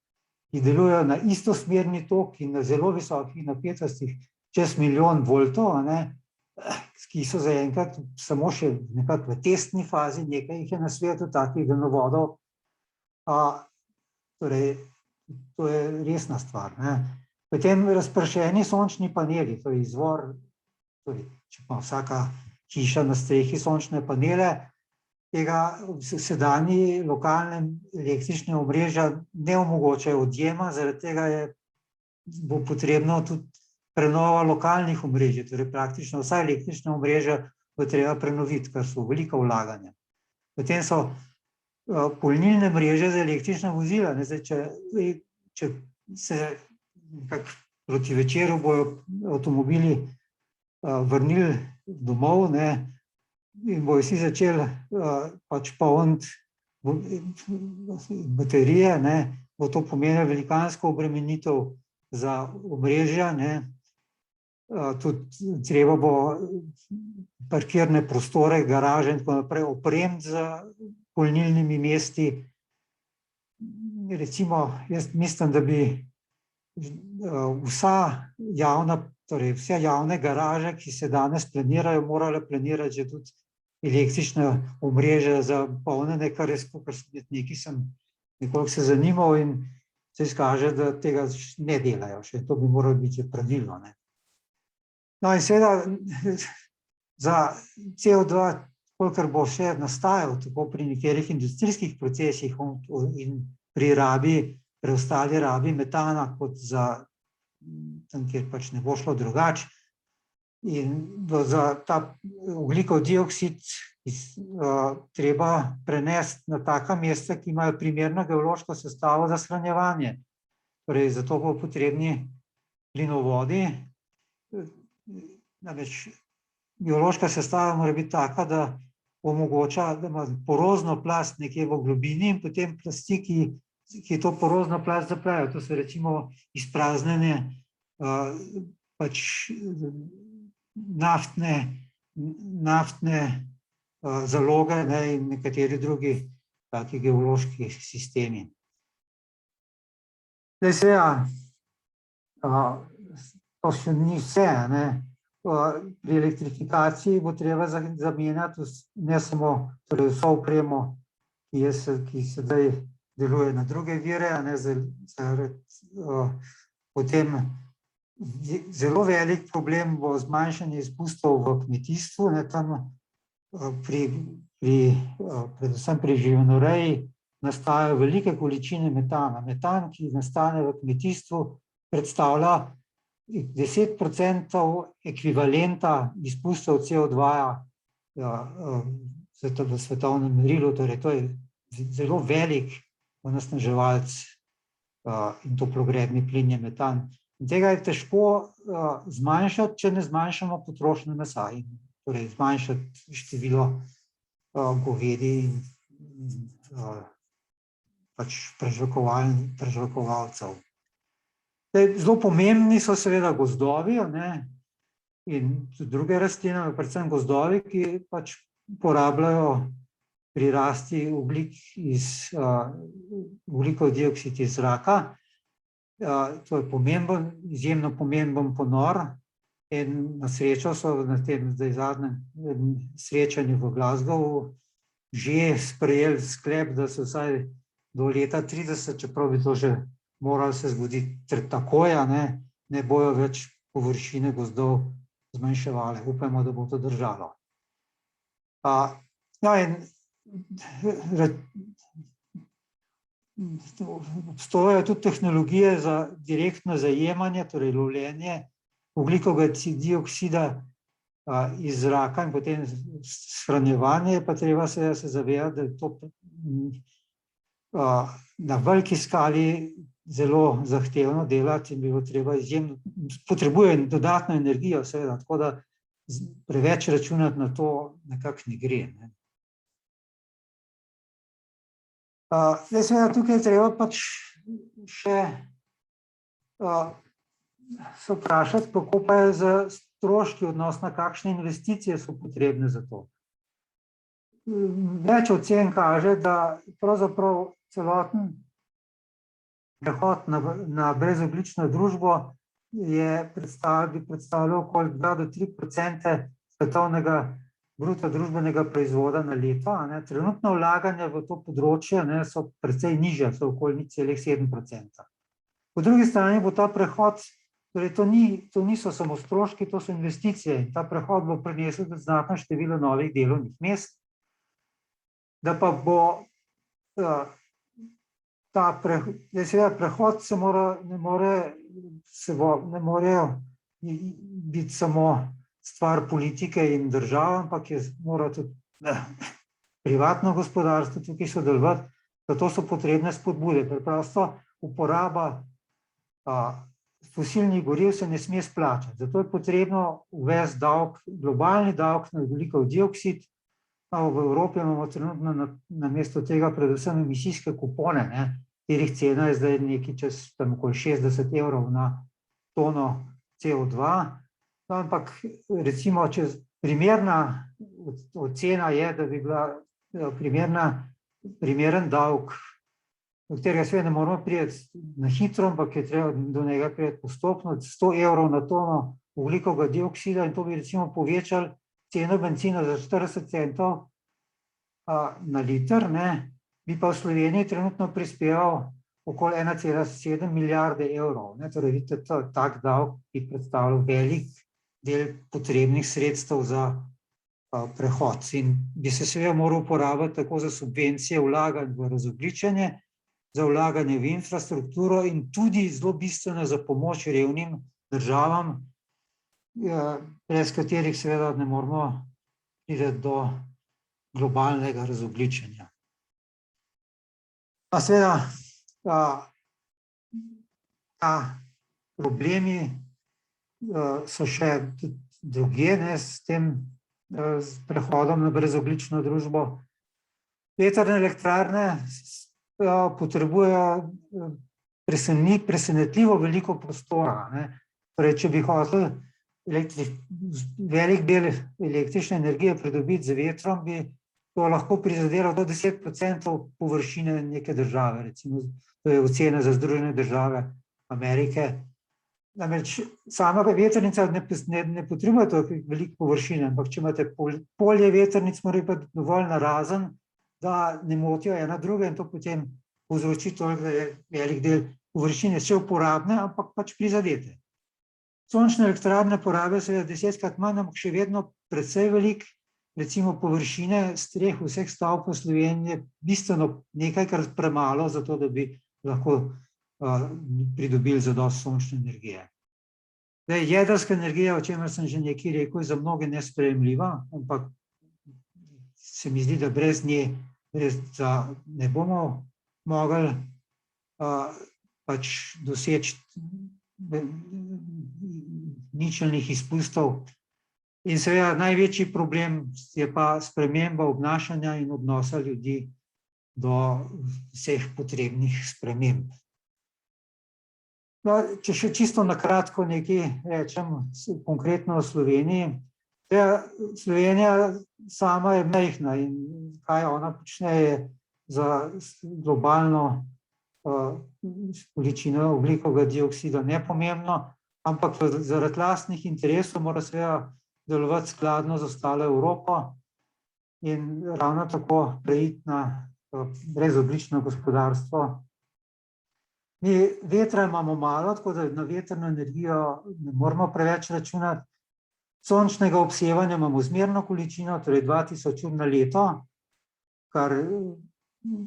ki delujejo na istosmerni tok in na zelo visokih napetostih, čez 1 milijon voltov, ki so zaenkrat samo še nekako v testni fazi, nekaj jih je na svetu takih daljnovodov. Torej, to je resna stvar. Potem razpršeni sončni paneli, to je izvor, če ima vsaka hiša na strehi sončne panele, tega sedanji lokalne električne omrežja ne omogočajo odjema, zaradi tega bo potrebno tudi prenova lokalnih omrežij, torej praktično vsa električna omrežja bo treba prenoviti, kar so velika vlaganja. Potem so polnilne mreže za električna vozila. Če se proti večeru bojo avtomobili vrnili domov, in bojo vsi začeli polniti baterije, bo to pomenilo velikansko obremenitev za omrežja. Tudi treba bo parkirne prostore, garaže in tako naprej opremiti z polnilnimi mesti. Recimo, jaz mislim, da bi vse javne garaže, ki se danes planirajo, morale planirati že tudi električne omrežja za polnjenje, kar je nekaj sem nekoliko se zanimal in se izkaže, da tega ne delajo še. To bi moralo biti pravilo. No in seveda za CO2, kolikor bo še nastajal tako pri nekaterih industrijskih procesih in pri preostali rabi metana, kot za tam, kjer pač ne bo šlo drugače. In za ta ogljikov dioksid treba prenesti na taka mesta, ki imajo primerno geološko sestavo za shranjevanje. Torej, zato bo potrebni plinovodi. Namreč geološka sestava mora biti taka, da omogoča, da ima porozno plast nekje v globini in potem plasti, ki to porozno plast zaprejo. To so recimo izpraznjene naftne zaloge in nekateri drugi taki geološki sistemi. Zdaj seveda, to še ni vse. Pri elektrifikaciji bo treba zamenjati ne samo vso opremo, ki sedaj deluje na druge vire, potem zelo velik problem bo zmanjšanje izpustov v kmetijstvu, predvsem pri živinoreji nastajajo velike količine metana. Metan, ki nastane v kmetijstvu, predstavlja 10% ekvivalenta izpustov CO2 v svetovnem merilu, torej to je zelo velik onesnaževalec in toplogredni plin je metan. In tega je težko zmanjšati, če ne zmanjšamo potrošnje mesa, torej zmanjšati število govedi in pač prežvekovalcev. Zelo pomembni so seveda gozdovi, in tudi druge rastline, predvsem gozdovi, ki pač porabljajo pri rasti ogljikov dioksid iz zraka. To je izjemno pomemben ponor in na srečo so na tem zadnjem srečanju v Glasgowu že sprejeli sklep, da se vsaj do leta 30, čeprav bi to že moralo se zgoditi takoj, ne bojo več površine gozdov zmanjševale. Upajmo, da bo to držalo. Obstajajo tudi tehnologije za direktno zajemanje, torej lovljenje ogljikovega dioksida iz zraka in potem shranjevanje, pa treba se zavedati, da je to na veliki skali zelo zahtevno delati in bilo treba potrebuje dodatno energijo, seveda, tako da preveč računati na to nekako ne gre. Seveda tukaj je treba pač še se vprašati, kako pa je z stroški odnosno kakšne investicije so potrebne za to. Več ocen kaže, da pravzaprav celoten prehod na brezogljično družbo bi predstavljal okoli 2 do 3% svetovnega bruto družbenega proizvoda na leto. Trenutno vlaganja v to področje so precej nižja, so okoli 0,7%. Po drugi strani bo ta prehod, torej to niso samo stroški, to so investicije in ta prehod bo prinesel znatno število novih delovnih mest, da pa bo prehod ne more biti samo stvar politike in države, ampak mora tudi privatno gospodarstvo tukaj sodelovati, zato so potrebne spodbude. Preprosto uporaba fosilnih goriv se ne sme splačati. Zato je potrebno uvesti globalni davek na ogljikov dioksid. V Evropi imamo trenutno namesto tega predvsem emisijske kupone, katerih cena je zdaj nekaj čez okoli 60 evrov na tono CO2. Ampak recimo, če primerna ocena je, da bi bila primeren davek, do katerega seveda ne moramo priti na hitro, ampak je treba do njega priti postopno, 100 evrov na tono ogljikovega dioksida in to bi recimo povečali ceno bencina za 40 centov na liter, bi pa v Sloveniji trenutno prispeval okoli 1,7 milijarde evrov. Torej, vidite, tak davek bi predstavljal velik del potrebnih sredstev za prehod in bi se seveda moral uporabiti tako za subvencije vlaganj v razogljičenje, za vlaganje v infrastrukturo in tudi zelo bistveno za pomoč revnim državam, brez katerih seveda ne moramo priti do globalnega razogljičenja. Pa seveda problemi so še drugje s tem prehodom na brezogljično družbo. Vetrne elektrarne potrebujejo presenetljivo veliko prostora. Torej, če bi hotel velik del električne energije pridobiti z vetrom, bi to lahko prizadelo do 10% površine neke države, recimo, to je ocena za Združene države Amerike. Namreč sama vetrnica ne potrebuje toliko veliko površine, ampak če imate polje vetrnic, mora biti dovolj narazen, da ne motijo ena druga in to potem povzroči toliko, da je velik del površine še uporabne, ampak pač prizadete. Sončne elektrarne porabijo seveda 10-krat manj, ampak še vedno precej velik, recimo površine streh vseh stavb v Sloveniji je bistveno nekajkrat premalo za to, da bi lahko pridobili zadosti sončne energije. Jedrska energija, o čemer sem že nekaj rekel, je za mnoge nesprejemljiva, ampak se mi zdi, da brez nje ne bomo mogli pač doseči ničelnih izpustov. In seveda največji problem je pa sprememba obnašanja in odnosa ljudi do vseh potrebnih sprememb. No, če še čisto na kratko nekaj rečem konkretno o Sloveniji. Slovenija sama je majhna in kaj ona počne je za globalno količino ogljikovega dioksida nepomembno, ampak zaradi lastnih interesov mora seveda delovati skladno z ostalo Evropo in ravno tako preiti na brezogljično gospodarstvo. Mi vetra imamo malo, tako da na vetrno energijo ne moramo preveč računati. Sončnega obsevanja imamo zmerno količino, torej 2000 ur na leto, kar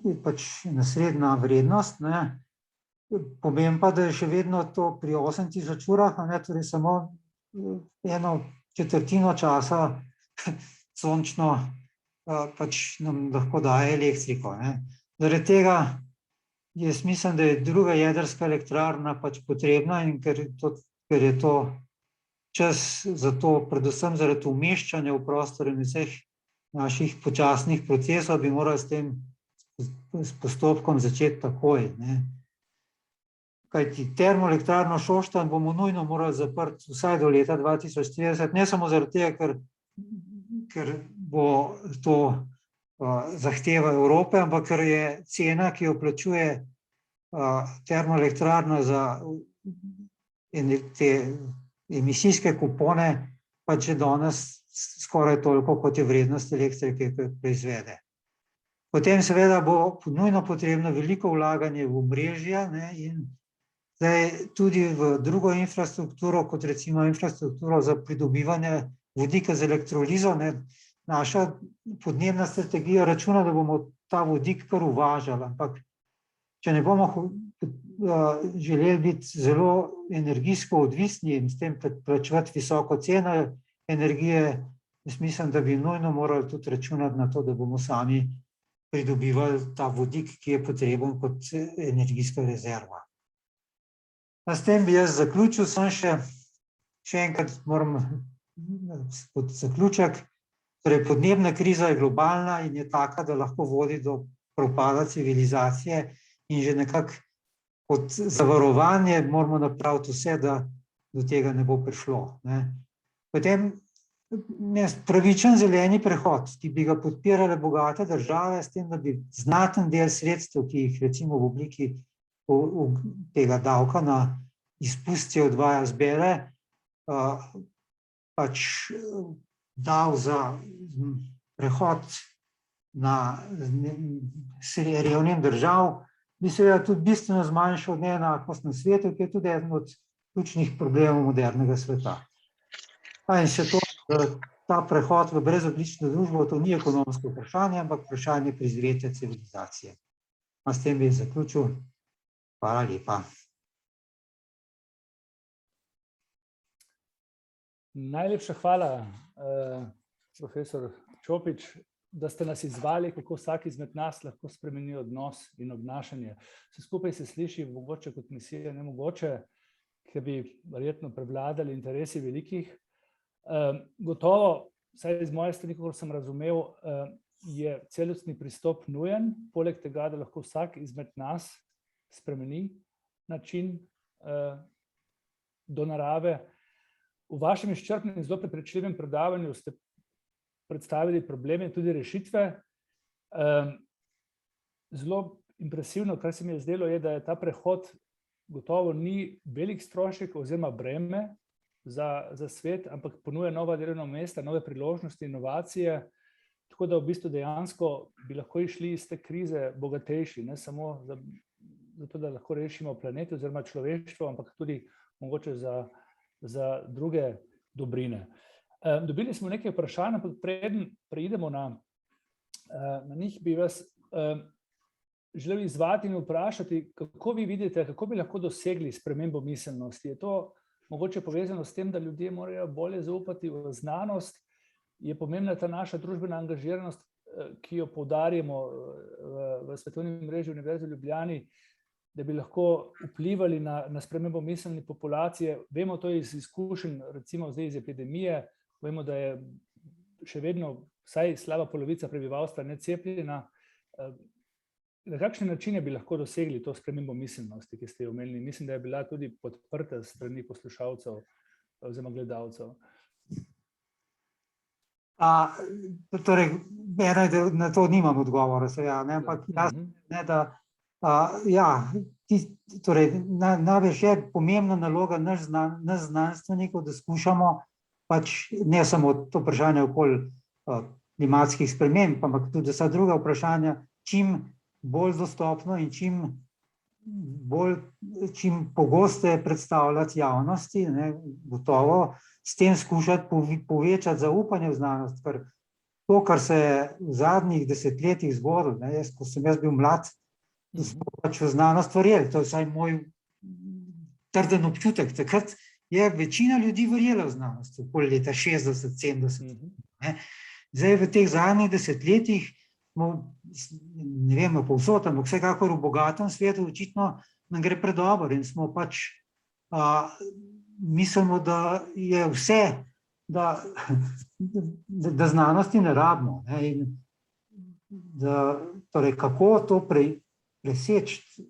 je pač naslednja vrednost. Pomeni pa, da je še vedno to pri 8000 urah, torej samo 1/4 časa sončno pač nam lahko daje elektriko. Zaradi tega jaz mislim, da je druga jedrska elektrarna pač potrebna in ker je to čas za to, predvsem zaradi umeščanja v prostor in vseh naših počasnih procesov, bi morali s postopkom začeti takoj. Kajti termoelektrarno Šoštanj bomo nujno morali zapreti vsaj do leta 2030, ne samo zaradi tega, ker bo to zahteva Evrope, ampak ker je cena, ki jo plačuje termoelektrarna za te emisijske kupone, pač je danes skoraj toliko, kot je vrednost elektrike, ki jo proizvede. Potem seveda bo nujno potrebno veliko vlaganje v omrežja in zdaj tudi v drugo infrastrukturo, kot recimo infrastrukturo za pridobivanje vodika z elektrolizo. Naša podnebna strategija računa, da bomo ta vodik kar uvažali, ampak če ne bomo želeli biti zelo energijsko odvisni in s tem plačevati visoko ceno energije, jaz mislim, da bi nujno morali tudi računati na to, da bomo sami pridobivali ta vodik, ki je potreben kot energijska rezerva. S tem bi jaz zaključil, sem še enkrat moram kot zaključek, torej podnebna kriza je globalna in je taka, da lahko vodi do propada civilizacije in že nekako kot zavarovanje moramo napraviti vse, da do tega ne bo prišlo. Potem pravičen zeleni prehod, ki bi ga podpirale bogate države, s tem, da bi znaten del sredstev, ki jih recimo v obliki tega davka na izpust CO2 zbere, pač dal za prehod na revnim držav, bi seveda tudi bistveno zmanjšal neenakost na svetu, ki je tudi eden od ključnih problemov modernega sveta. In še to, ta prehod v brezogljično družbo, to ni ekonomsko vprašanje, ampak vprašanje preživetja civilizacije. S tem bi zaključil. Hvala lepa. Najlepša hvala, profesor Čopič, da ste nas izvali, kako vsak izmed nas lahko spremeni odnos in obnašanje. Vse skupaj se sliši mogoče kot misija nemogoče, ker bi verjetno prevladali interesi velikih. Gotovo, vsaj iz moje strani, kako sem razumel, je celostni pristop nujen, poleg tega, da lahko vsak izmed nas spremeni način do narave. V vašem izčrpnem in zelo prepričljivem predavanju ste predstavili probleme in tudi rešitve. Zelo impresivno, kar se mi je zdelo, je, da je ta prehod gotovo ni velik strošek oziroma breme za svet, ampak ponuja nova delovna mesta, nove priložnosti, inovacije, tako da v bistvu dejansko bi lahko išli iz te krize bogatejši, ne samo zato, da lahko rešimo planet oziroma človeštvo, ampak tudi mogoče za druge dobrine. Dobili smo nekaj vprašanj, ampak preden preidemo na njih, bi vas želel izzvati in vprašati, kako vi vidite, kako bi lahko dosegli spremembo miselnosti. Je to mogoče povezano s tem, da ljudje morajo bolje zaupati v znanost, je pomembna ta naša družbena angažiranost, ki jo poudarjamo v Svetovni mreži Univerze v Ljubljani, da bi lahko vplivali na spremembo miselne populacije. Vemo to iz izkušenj, recimo zdaj iz epidemije, vemo, da je še vedno vsaj slaba polovica prebivalstva necepljena. Na kakšne načine bi lahko dosegli to spremembo miselnosti, ki ste jo omenili? Mislim, da je bila tudi podprta strani poslušalcev oziroma gledalcev. Torej, eno je, da na to nimam odgovora, ampak torej, največ je pomembna naloga nas znanstvenikov, da skušamo pač ne samo to vprašanje okoli klimatskih sprememb, ampak tudi vsa druga vprašanja čim bolj dostopno in čim pogosteje predstavljati javnosti, gotovo, s tem skušati povečati zaupanje v znanost, ker to, kar se je v zadnjih desetletjih zgodilo, ko sem jaz bil mlad, smo pač v znanost verjeli, to je vsaj moj trden občutek, takrat je večina ljudi verjela v znanost, okoli leta 60, 70. Zdaj v teh zadnjih desetletjih ne vem, povsod, ampak vsekakor v bogatem svetu očitno nam gre predobro in smo pač mislimo, da je vse, da znanosti ne rabimo. Torej, kako to preseči?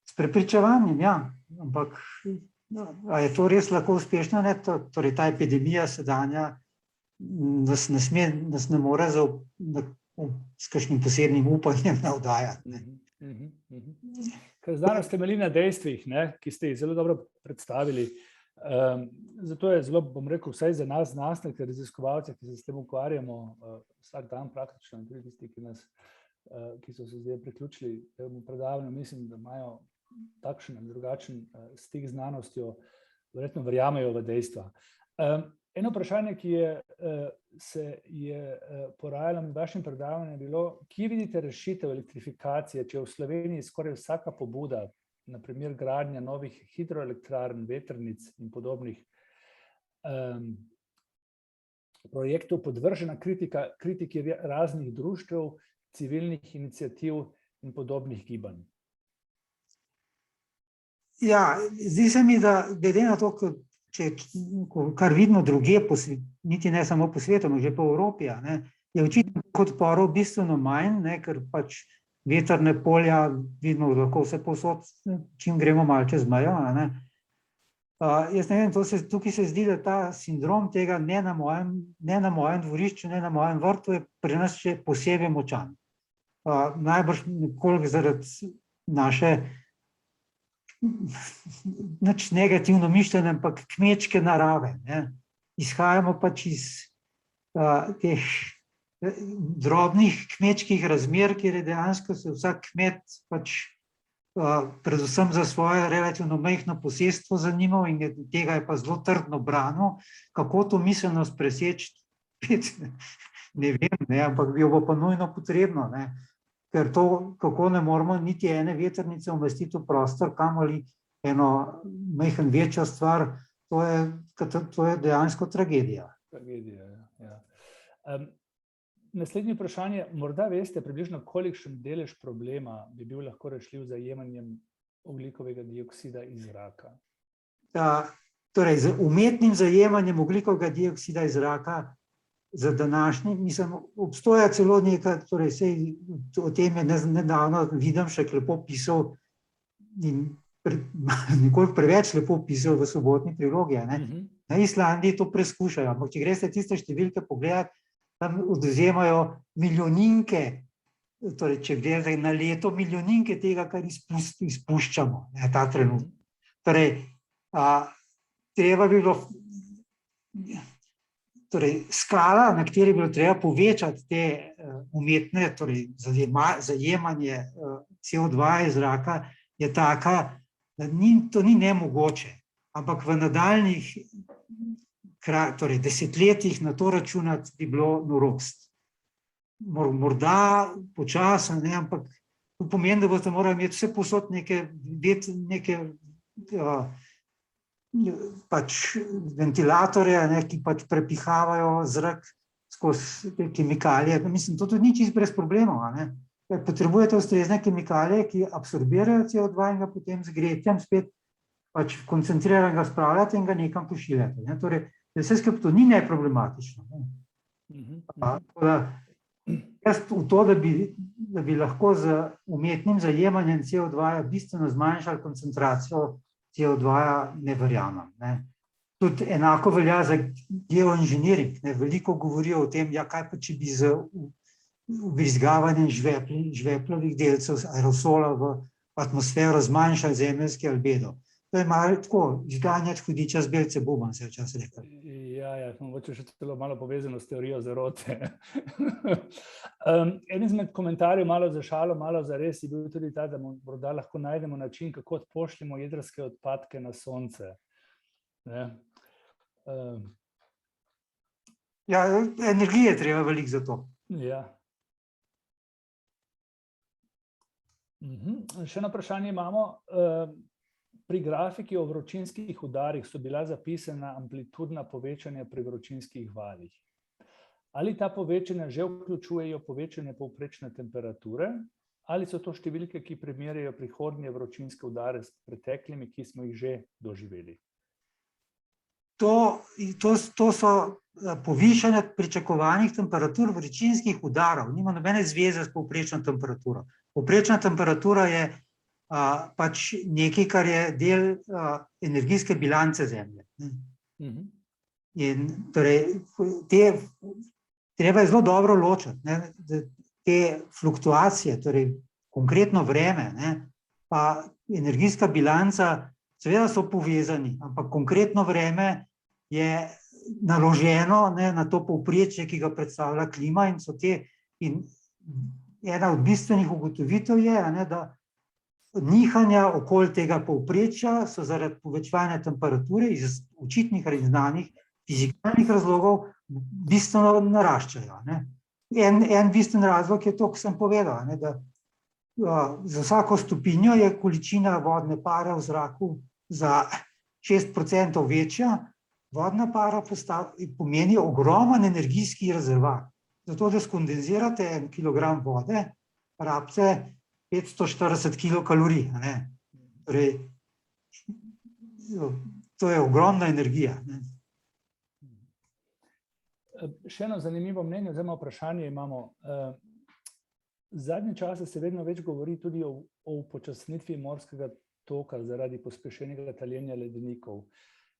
S prepričevanjem, ja, ampak a je to res lahko uspešno? Torej, ta epidemija sedanja nas ne more s kakšnim posebnim upanjem navdajati. Ker znanost temelji na dejstvih, ki ste jih zelo dobro predstavili. Zato je zelo, bom rekel, vsaj za nas znanstvenike, raziskovalce, ki se s tem ukvarjamo vsak dan praktično, tudi tisti, ki so se zdaj priključili temu predavanju, mislim, da imajo takšen ali drugačen stik z znanostjo, verjetno verjamejo v dejstva. Eno vprašanje, ki se je porajalo med vašim predavanjem, je bilo, kje vidite rešitev elektrifikacije, če v Sloveniji skoraj vsaka pobuda, na primer gradnja novih hidroelektrarn, vetrnic in podobnih projektov podvržena kritiki raznih društev, civilnih iniciativ in podobnih gibanj? Ja, zdi se mi, da glede na to, kar vidimo drugje, niti ne samo po svetu, že po Evropi, je očitno podporov bistveno manj, ker pač vetrne polja vidimo lahko vse povsod, čim gremo malo čez mejo. Jaz ne vem, tukaj se zdi, da ta sindrom tega ne na mojem dvorišču, ne na mojem vrtu je pri nas še posebej močan. Najbrž nekoliko zaradi naše nič negativno mišljene, ampak kmečke narave. Izhajamo pač iz teh drobnih kmečkih razmer, kjer je dejansko se vsak kmet pač predvsem za svoje relativno majhno posestvo zanimal in tega je pa zelo trdno branil. Kako to miselnost preseči, ne vem, ampak bi jo pa nujno potrebno, ker to, kako ne moramo niti ene vetrnice umestiti v prostor, kamoli eno majhen večjo stvar, to je dejansko tragedija. Tragedija, ja. Naslednje vprašanje, morda veste približno, kolikšen delež problema bi bil lahko rešljiv z zajemanjem ogljikovega dioksida iz zraka? Torej, z umetnim zajemanjem ogljikovega dioksida iz zraka za današnji, mislim, obstoja celo nekaj, torej o tem je nedavno Videmšek lepo pisal in nekoliko preveč lepo pisal v Sobotni prilogi. Na Islandiji to preskušajo, ampak če greste tiste številke pogledati, tam odvzemajo milijoninke, torej če gledate na leto, milijoninke tega, kar izpuščamo ta trenutek. Torej, treba bi bilo skala, na kateri bi bilo treba povečati te umetne, torej zajemanje CO2 iz zraka, je taka, da to ni nemogoče, ampak v nadaljnjih desetletjih na to računati bi bilo norost. Morda počasno, ampak to pomeni, da boste morali imeti vse povsod neke pač ventilatorje, ne, ki pač prepihavajo zrak skozi te kemikalije. Mislim, to tudi ni čisto brez problemov. Ne. Potrebujete ustrezne kemikalije, ki absorbirajo CO2 in ga potem z gretjem spet pač koncentriranega spravljate in ga nekam pošiljate. Ne. Torej, vse skupaj to ni neproblematično. Ne. Jaz v to, da bi lahko z umetnim zajemanjem CO2 bistveno zmanjšali koncentracijo CO2 ne verjamem. Ne. Tudi enako velja za geoinženiring. Veliko govorijo o tem, ja, kaj pa če bi z vbrizgavanjem žveplovih delcev aerosola v atmosfero zmanjšali zemeljski albedo. To je malo tako, izganjati hudiča z belce buban, se je včasih rekel. Ja, mogoče še celo malo povezano s teorijo zarote. En izmed komentarjev, malo za šalo, malo za res, je bil tudi ta, da morda lahko najdemo način, kako odpošljemo jedrske odpadke na sonce. Ne? Ja, energije treba veliko za to. Ja. Še eno vprašanje imamo. Pri grafiki o vročinskih udarih so bila zapisana amplitudna povečanja pri vročinskih valih. Ali ta povečanja že vključujejo povečanje povprečne temperature, ali so to številke, ki primerjajo prihodnje vročinske udare s preteklimi, ki smo jih že doživeli? To so povišanja pričakovanih temperatur vročinskih udarov. Nima nobene zveze s povprečno temperaturo. Povprečna temperatura je pač nekaj, kar je del energijske bilance Zemlje. In torej, treba je zelo dobro ločiti, te fluktuacije, torej konkretno vreme, pa energijska bilanca, seveda so povezani, ampak konkretno vreme je naloženo na to povprečje, ki ga predstavlja klima, in so te, in ena od bistvenih ugotovitev je, da nihanja okoli tega povprečja so zaradi povečevanja temperature iz očitnih ali znanih fizikalnih razlogov bistveno naraščajo. En bistven razlog je to, ko sem povedal, da za vsako stopinjo je količina vodne pare v zraku za 6% večja. Vodna para pomeni ogromen energijski rezervoar. Zato, da skondenzirate 1 kilogram vode, rabite 540 kilokalorij. Torej, to je ogromna energija. Še eno zanimivo mnenje, oziroma vprašanje imamo. Zadnje čase se vedno več govori tudi o upočasnitvi morskega toka zaradi pospešenega taljenja ledenikov.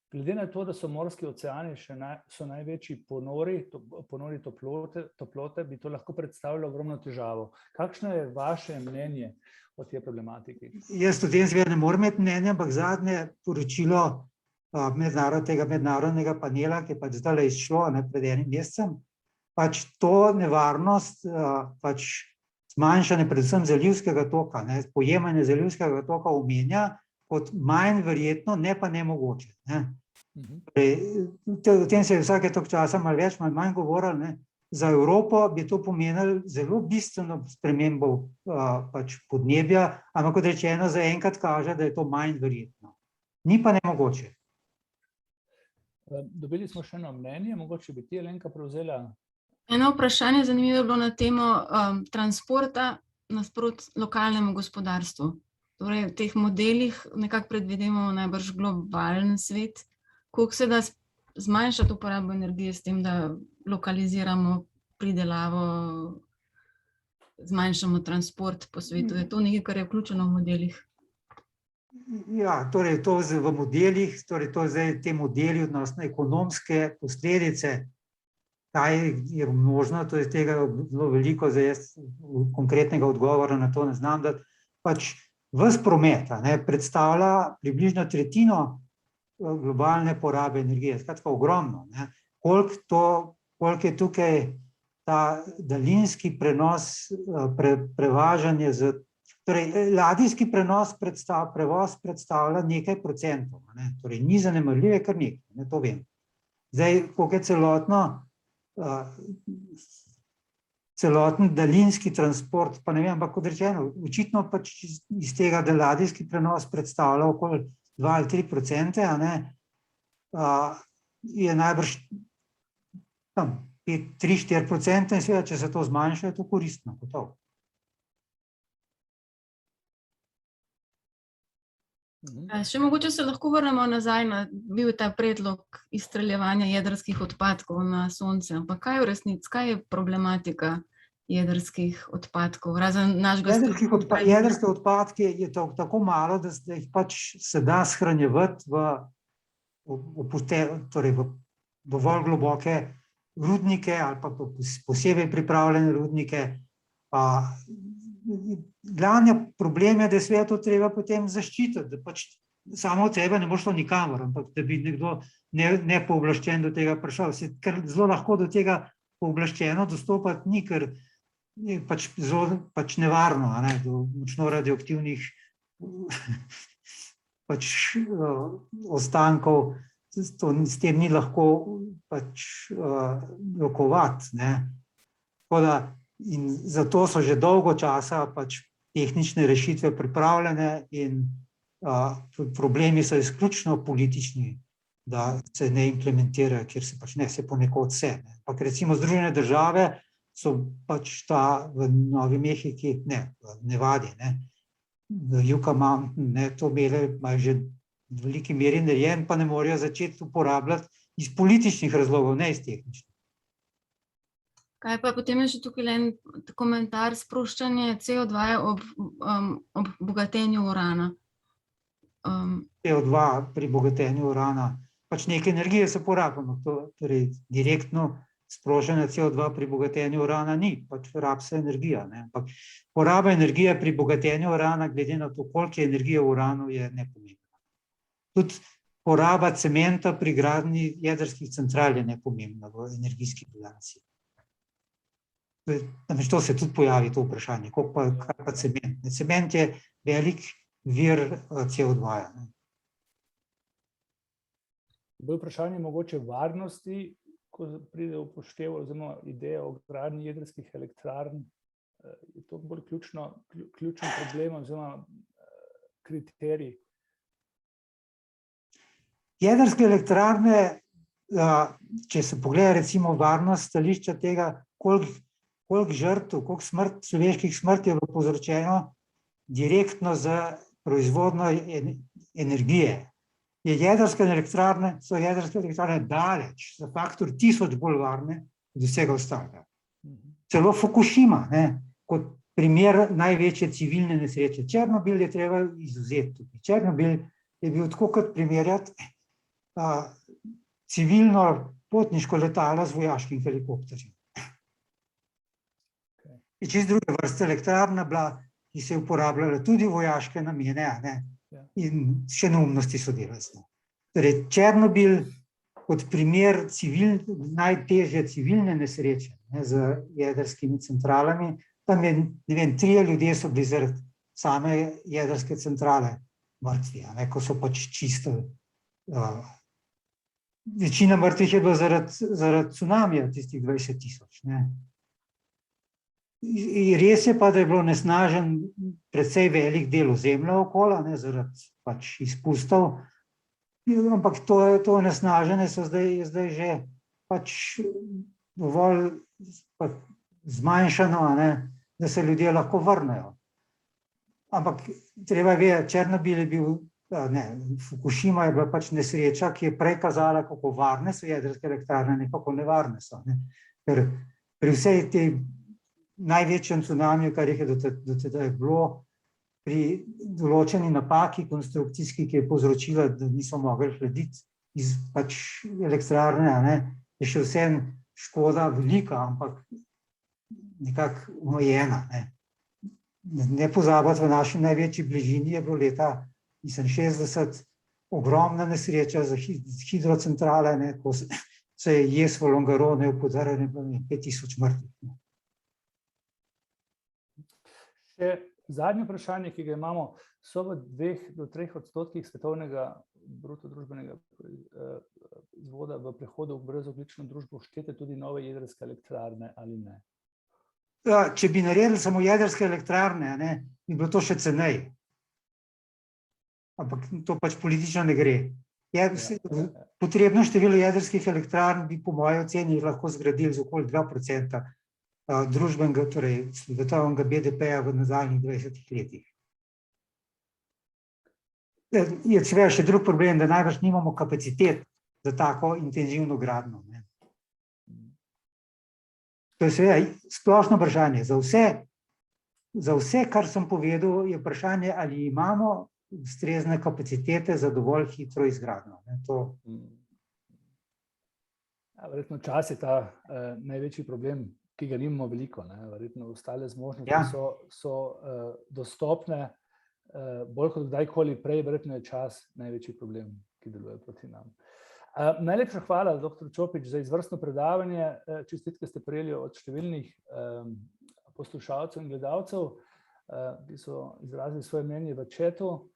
Glede na to, da so morski oceani so največji ponori toplote, bi to lahko predstavljalo ogromno težavo. Kakšno je vaše mnenje o tej problematiki? Jaz o tem seveda ne morem imeti mnenja, ampak zadnje poročilo tega mednarodnega panela, ki je pač zdaj izšlo pred enim mesecem, pač to nevarnost zmanjšanje predvsem zalivskega toka, pojemanje zalivskega toka omenja kot manj verjetno, ne pa nemogoče. O tem se je vsake toliko časa malo več, malo manj govorili. Za Evropo bi to pomenilo zelo bistveno spremembo podnebja, ampak kot rečeno, zaenkrat kaže, da je to manj verjetno. Ni pa nemogoče. Dobili smo še eno mnenje, mogoče bi ti, Alenka, prevzela. Eno vprašanje zanimivo je bilo na temo transporta nasproti lokalnemu gospodarstvu. Torej, v teh modelih nekako predvidimo najbrž globalen svet. Koliko se da zmanjšati uporabo energije s tem, da lokaliziramo pridelavo, zmanjšamo transport po svetu? Je to nekaj, kar je vključeno v modelih? Ja, torej to v modelih, torej to zdaj te modeli odnosno ekonomske posledice, kaj je možno, to je tega zelo veliko, zdaj jaz konkretnega odgovora na to ne znam, da pač ves promet predstavlja približno tretjino globalne porabe energije, skratka ogromno. Koliko je tukaj ta daljinski prenos, prevažanje torej ladijski prevoz predstavlja nekaj procentov, torej ni zanemarljive kar nekaj, to vem. Zdaj, koliko je celoten daljinski transport, pa ne vem, ampak kot rečeno, očitno pač iz tega, da ladijski prenos predstavlja okoli 2 ali 3%, je najbrž tam 3-4% in seveda, če se to zmanjša, je to koristno, gotovo. Še mogoče se lahko vrnemo nazaj na bil ta predlog izstreljevanja jedrskih odpadkov na sonce. Ampak kaj je v resnici, kaj je problematika jedrskih odpadkov? Razen našega Jedrske odpadke je tako malo, da jih pač se da shranjevati torej v dovolj globoke rudnike ali pa posebej pripravljene rudnike. Glavni problem je, da je sve to treba potem zaščititi, da pač samo od sebe ne bo šlo nikamor, ampak da bi nekdo nepooblaščen do tega prišel. Ker zelo lahko do tega pooblaščeno dostopati ni, ker je pač nevarno, do močno radioaktivnih ostankov, s tem ni lahko rokovati. Tako da in zato so že dolgo časa tehnične rešitve pripravljene in problemi so izključno politični, da se ne implementirajo, kjer se se ponekod vse. Ampak recimo Združene države so ta v Novi Mehiki, v Nevadi, v Yucca Mountain, to imajo že v veliki meri narejen, pa ne morejo začeti uporabljati iz političnih razlogov, ne iz tehničnih. Kaj pa potem je še tukaj en komentar, sproščanje CO2 ob bogatenju urana? CO2 pri bogatenju urana, nekaj energije se porabi, torej direktno sproščanje CO2 pri bogatenju urana ni, rabi se energija. Ampak poraba energije pri bogatenju urana, glede na to, koliko je energije v uranu, je nepomembna. Tudi poraba cementa pri gradnji jedrskih central je nepomembna v energijski bilanci. To se tudi pojavi, to vprašanje, kaj pa cement. Cement je velik vir CO2. Bolj vprašanje mogoče varnosti, ko pride v upoštev oziroma ideja o gradnji jedrskih elektrarn, je to bolj ključen problem oziroma kriterij? Jedrske elektrarne, če se pogleda recimo varnost stališča tega, koliko žrtev, koliko človeških smrti je bilo povzročeno direktno za proizvodnjo energije. Jedrske elektrarne daleč, za faktor 1000 bolj varne od vsega ostalega. Celo Fukushima, kot primer največje civilne nesreče. Černobil je treba izvzeti. Černobil je bil tako kot primerjati civilno potniško letalo z vojaškim helikopterjem. Je čisto druge vrste elektrarna bila, ki se je uporabljala tudi vojaške namene, in še neumnosti so delali. Torej, Černobil kot primer najtežje civilne nesreče z jedrskimi centralami, tam je, 3 ljudje so bili zaradi same jedrske centrale mrtvi, ko so čistili. Večina mrtvih je bilo zaradi cunamija, tistih 20 000. Res je pa, da je bilo nesnažen precej velik del ozemlja okoli, zaradi izpustov, ampak to onesnaženje je zdaj že dovolj zmanjšano, da se ljudje lahko vrnejo. Ampak treba vedeti, Černobil je bil, Fukushima je bila nesreča, ki je prej kazala, kako varne so jedrske elektrarne, ne kako nevarne so. Ker pri vsej tej največjem cunamiju, kar jih je do tedaj bilo, pri določeni napaki konstrukcijski, ki je povzročila, da niso mogli hladiti iz elektrarne, je še vsem škoda velika, ampak nekako omejena. Ne pozabiti, v naši največji bližini je bilo leta 60 ogromna nesreča za hidrocentrale, ko se je jez v Longarone upodarjal, je bilo 5000 mrtvih. Še zadnje vprašanje, ki ga imamo, so v 2 do 3% svetovnega bruto družbenega izvoda v prehodu v brezogljično družbo štete tudi nove jedrske elektrarne ali ne? Če bi naredili samo jedrske elektrarne, bi bilo to še ceneje. Ampak to politično ne gre. Potrebno število jedrskih elektrarn bi po moji oceni lahko zgradili z okoli 2% družbenega, torej svetovnega BDP-ja v nadaljnjih 20 letih. Je seveda še drug problem, da najbrž nimamo kapacitet za tako intenzivno gradnjo. To je seveda splošno vprašanje. Za vse, kar sem povedal, je vprašanje, ali imamo ustrezne kapacitete za dovolj hitro izgradnjo. Verjetno čas je ta največji problem, ki ga nimamo veliko. Verjetno ostale zmožnosti so dostopne, bolj kot kdajkoli prej, verjetno je čas največji problem, ki deluje proti nam. Najlepša hvala, dr. Čopič, za izvrstno predavanje. Čestitke ste prejeli od številnih poslušalcev in gledalcev, ki so izrazili svoje mnenje v chatu.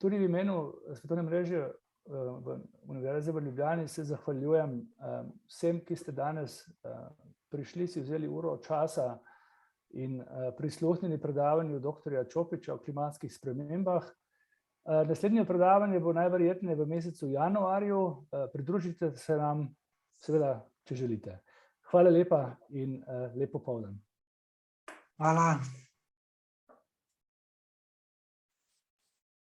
Tudi v imenu Svetovne mreže Univerze v Ljubljani se zahvaljujem vsem, ki ste danes prišli, si vzeli uro časa in prisluhnili predavanju dr. Čopiča o klimatskih spremembah. Naslednje predavanje bo najverjetneje v mesecu januarju. Pridružite se nam, seveda, če želite. Hvala lepa in lep popoldan. Hvala.